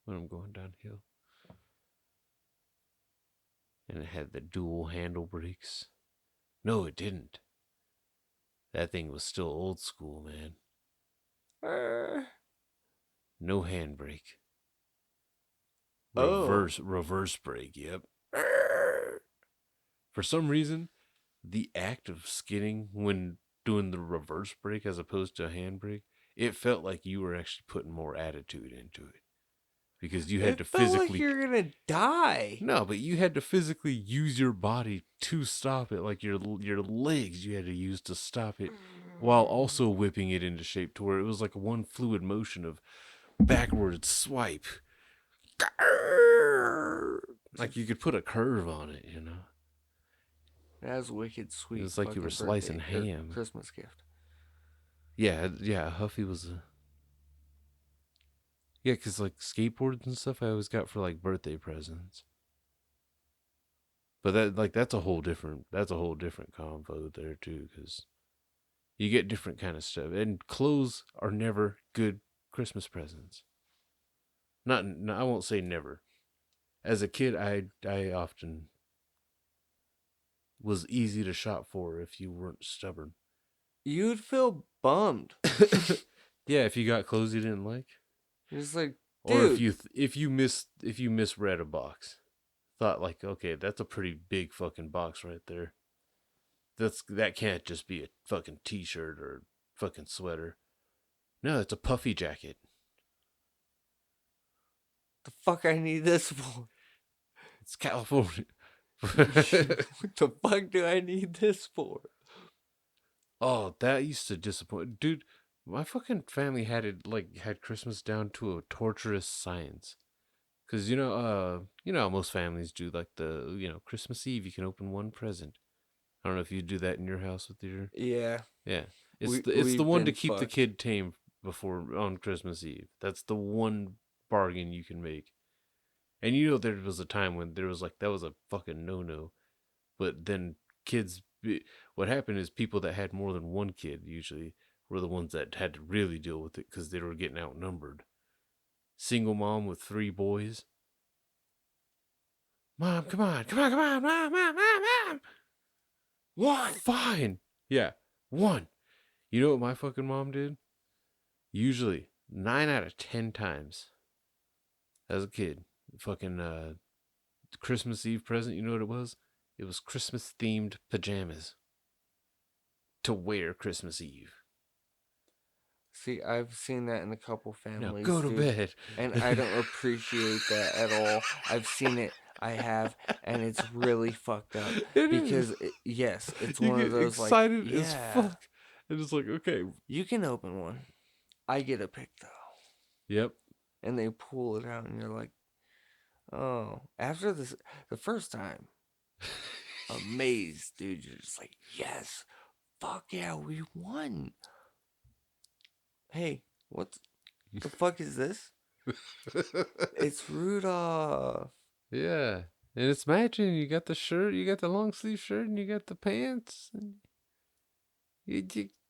when I'm going downhill. And it had the dual handle brakes. No, it didn't. That thing was still old school, man. No handbrake. Oh. Reverse brake, yep. For some reason, the act of skidding when doing the reverse brake as opposed to a handbrake, it felt like you were actually putting more attitude into it. Because you had It to felt like physically you're gonna die. No, but you had to physically use your body to stop it, like your legs you had to use to stop it, while also whipping it into shape to where it was like one fluid motion of backwards swipe. Like you could put a curve on it, you know. That was a wicked It sweet was like you were fucking slicing birthday or ham. Christmas gift. Yeah, Huffy was a yeah, cause like skateboards and stuff I always got for like birthday presents. But that's a whole different convo there too, cause you get different kind of stuff, and clothes are never good Christmas presents. Not, no, I won't say never. As a kid, I often was easy to shop for if you weren't stubborn. You'd feel bummed. Yeah, if you got clothes you didn't like, You're just like, or dude. if you misread a box, thought like, okay, that's a pretty big fucking box right there. That can't just be a fucking t-shirt or fucking sweater. No, it's a puffy jacket. The fuck I need this for? It's California. What the fuck do I need this for? Oh, that used to disappoint, dude. My fucking family had Christmas down to a torturous science. Cause you know how most families do like Christmas Eve you can open one present. I don't know if you do that in your house with your Yeah. yeah. It's the We've one to been keep the fucked. kid tame before on Christmas Eve. That's the one bargain you can make. And you know there was a time when there was like that was a fucking no. But then kids, what happened is people that had more than one kid usually were the ones that had to really deal with it because they were getting outnumbered. Single mom with 3 boys. Mom, come on, mom. One. Fine. Yeah, one. You know what my fucking mom did? Usually, 9 out of 10 times as a kid, fucking Christmas Eve present, you know what it was? It was Christmas themed pajamas to wear Christmas Eve. See, I've seen that in a couple Now families, go to dude. bed. And I don't appreciate that at all. I've seen it. I have, and it's really fucked up. It Because, is. yes, it's You one of get those, like, excited as yeah, fuck. And it's like, okay. you can open one. I get a pick, though. Yep. And they pull it out, and you're like, oh. After this, the first time, amazed, dude. You're just like, yes, fuck yeah, we won. Hey, what the fuck is this? It's Rudolph. Yeah. And it's matching. You got the shirt, you got the long sleeve shirt, and you got the pants. And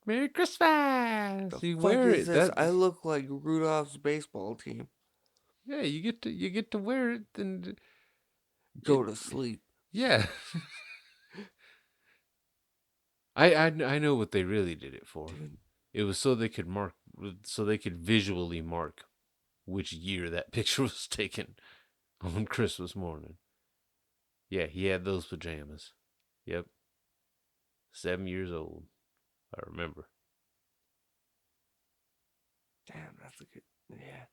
Merry Christmas. The You fuck wear is it. this? That I look like Rudolph's baseball team. yeah, you get to wear it and Go to sleep. yeah. I know what they really did it for. Dude. It was so they could visually mark which year that picture was taken on Christmas morning. Yeah, he had those pajamas. Yep. 7 years old. I remember. Damn, that's a good. Yeah.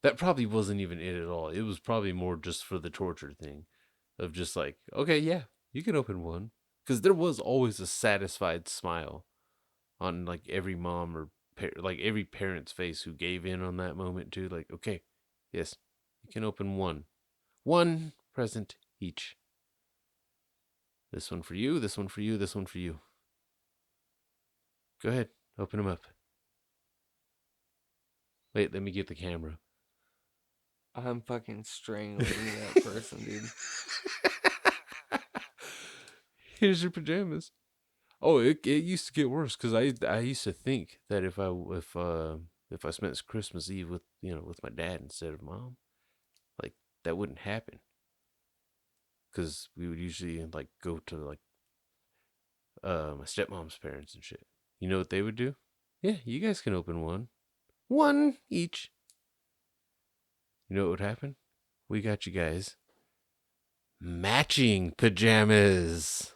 That probably wasn't even it at all. It was probably more just for the torture thing of just like, okay, yeah, you can open one. Because there was always a satisfied smile on like every mom or like every parent's face who gave in on that moment too. Like, okay, yes, you can open one present each. This one for you, this one for you, this one for you. Go ahead, open them up. Wait, let me get the camera. I'm fucking strangling that person, dude. Here's your pajamas. Oh, it used to get worse because I used to think that if I spent Christmas Eve with with my dad instead of mom, like that wouldn't happen because we would usually like go to like my stepmom's parents and shit. You know what they would do? Yeah, you guys can open one each. You know what would happen? We got you guys matching pajamas.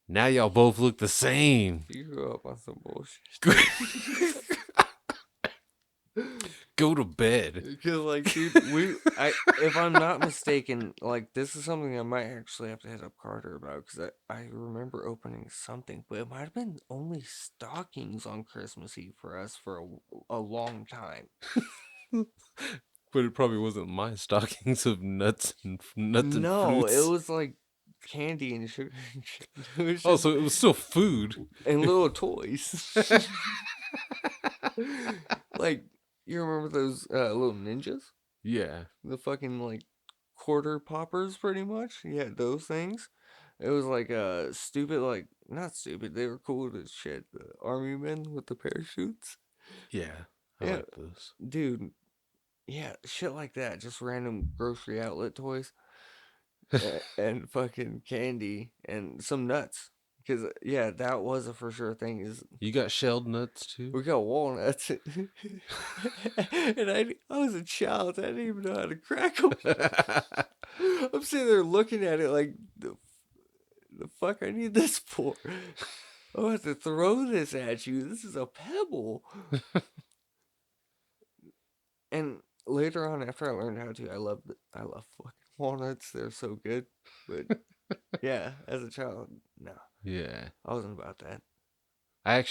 Now y'all both look the same. You grew up on some bullshit. Go to bed. Because, like, dude, if I'm not mistaken, like, this is something I might actually have to hit up Carter about, because I remember opening something, but it might have been only stockings on Christmas Eve for us for a long time. But it probably wasn't my stockings of nuts and fruits. No, it was, like, candy and sugar and shit. It was Oh, just, so it was still food. and little toys. Like, you remember those little ninjas? Yeah. The fucking like quarter poppers, pretty much. Yeah, those things. It was like stupid, like not stupid. They were cool as shit. The army men with the parachutes. Yeah. I Yeah, like those. dude. Yeah, shit like that. Just random grocery outlet toys and fucking candy and some nuts. Because yeah, that was a for sure thing. Is You got shelled nuts too? we got walnuts, and I was a child. I didn't even know how to crack them. I'm sitting there looking at it like, the fuck I need this for? I have to throw this at you. This is a pebble. And later on, after I learned how to, I love fucking walnuts. They're so good. But yeah, as a child, no, Yeah. I wasn't about that. I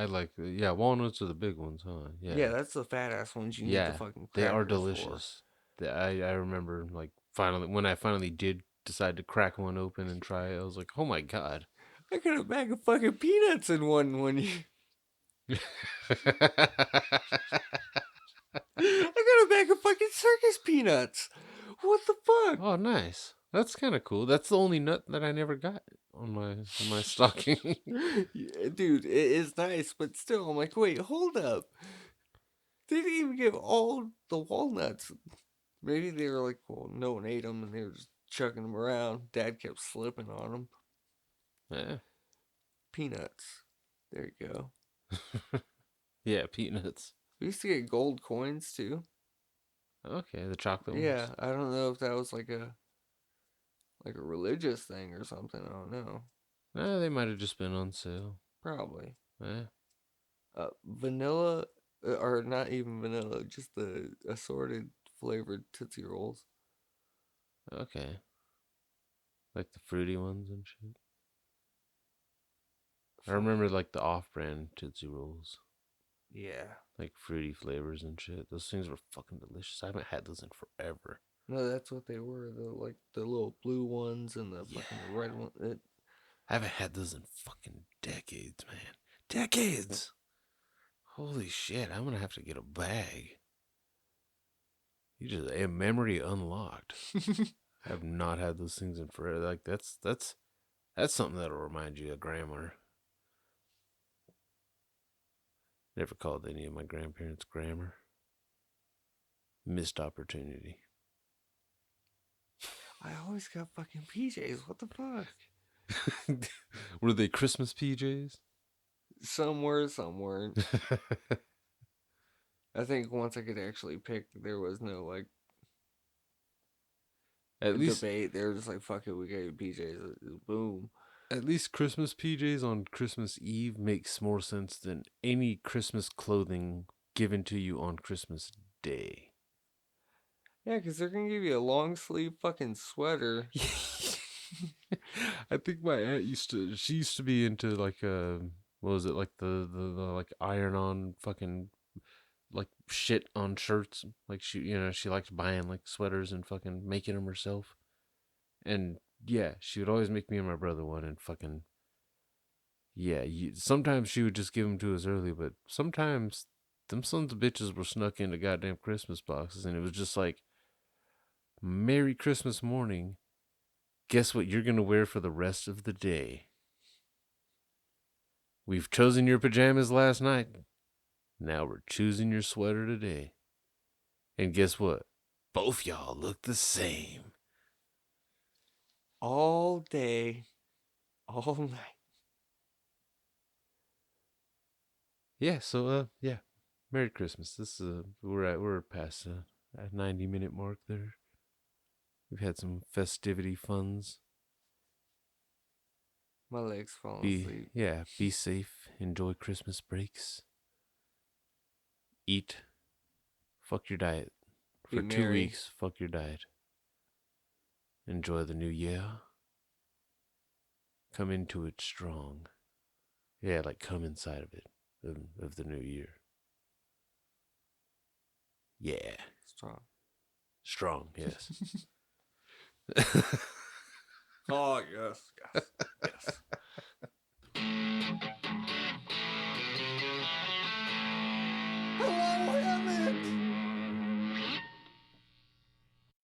like walnuts are the big ones, huh? Yeah, Yeah. that's the fat ass ones you need the Yeah. fucking They are crackers for. delicious. I remember like finally when I finally did decide to crack one open and try it, I was like, "Oh my god." I got a bag of fucking peanuts in one year. I got a bag of fucking circus peanuts. What the fuck? Oh, nice. That's kind of cool. That's the only nut that I never got on my stocking. Yeah, dude, it is nice, but still, I'm like, wait, hold up. They didn't even give all the walnuts. Maybe they were like, well, no one ate them and they were just chucking them around. Dad kept slipping on them. Yeah. Peanuts. There you go. Yeah, peanuts. We used to get gold coins too. Okay, the chocolate Yeah, ones. I don't know if that was like a religious thing or something. I don't know. They might have just been on sale. Probably. Yeah. Vanilla, or not even vanilla, just the assorted flavored Tootsie Rolls. Okay. Like the fruity ones and shit. I remember like the off-brand Tootsie Rolls, Yeah. like fruity flavors and shit. Those things were fucking delicious. I haven't had those in forever. No, that's what they were. The little blue ones and the fucking red one. I haven't had those in fucking decades, man. Decades. Holy shit! I'm gonna have to get a bag. You just a memory unlocked. I have not had those things in forever. Like that's something that'll remind you of grandma. Never called any of my grandparents grammar. Missed opportunity. I always got fucking PJs. What the fuck? Were they Christmas PJs? Somewhere. I think once I could actually pick, there was no like At least debate. They were just like, "Fuck it, we got you PJs." Boom. At least Christmas PJs on Christmas Eve makes more sense than any Christmas clothing given to you on Christmas Day. Yeah, because they're gonna give you a long sleeve fucking sweater. I think my aunt she used to be into like what was it, like the like iron on fucking like shit on shirts. Like she liked buying like sweaters and fucking making them herself. And yeah, she would always make me and my brother one and fucking Yeah, sometimes she would just give them to us early, but sometimes them sons of bitches were snuck into goddamn Christmas boxes, and it was just like, Merry Christmas morning. Guess what you're gonna wear for the rest of the day? We've chosen your pajamas last night. Now we're choosing your sweater today. And guess what? Both y'all look the same. All day, all night. Yeah, so yeah. Merry Christmas. This is we're past a 90-minute mark there. We've had some festivity funds. My legs falling asleep. Be safe. Enjoy Christmas breaks. Eat. Fuck your diet. Be For 2 merry. weeks, fuck your diet. Enjoy the new year. Come into it strong. Yeah, like come inside of it, of the new year. Yeah. Strong. Strong, yes. Oh, yes, yes.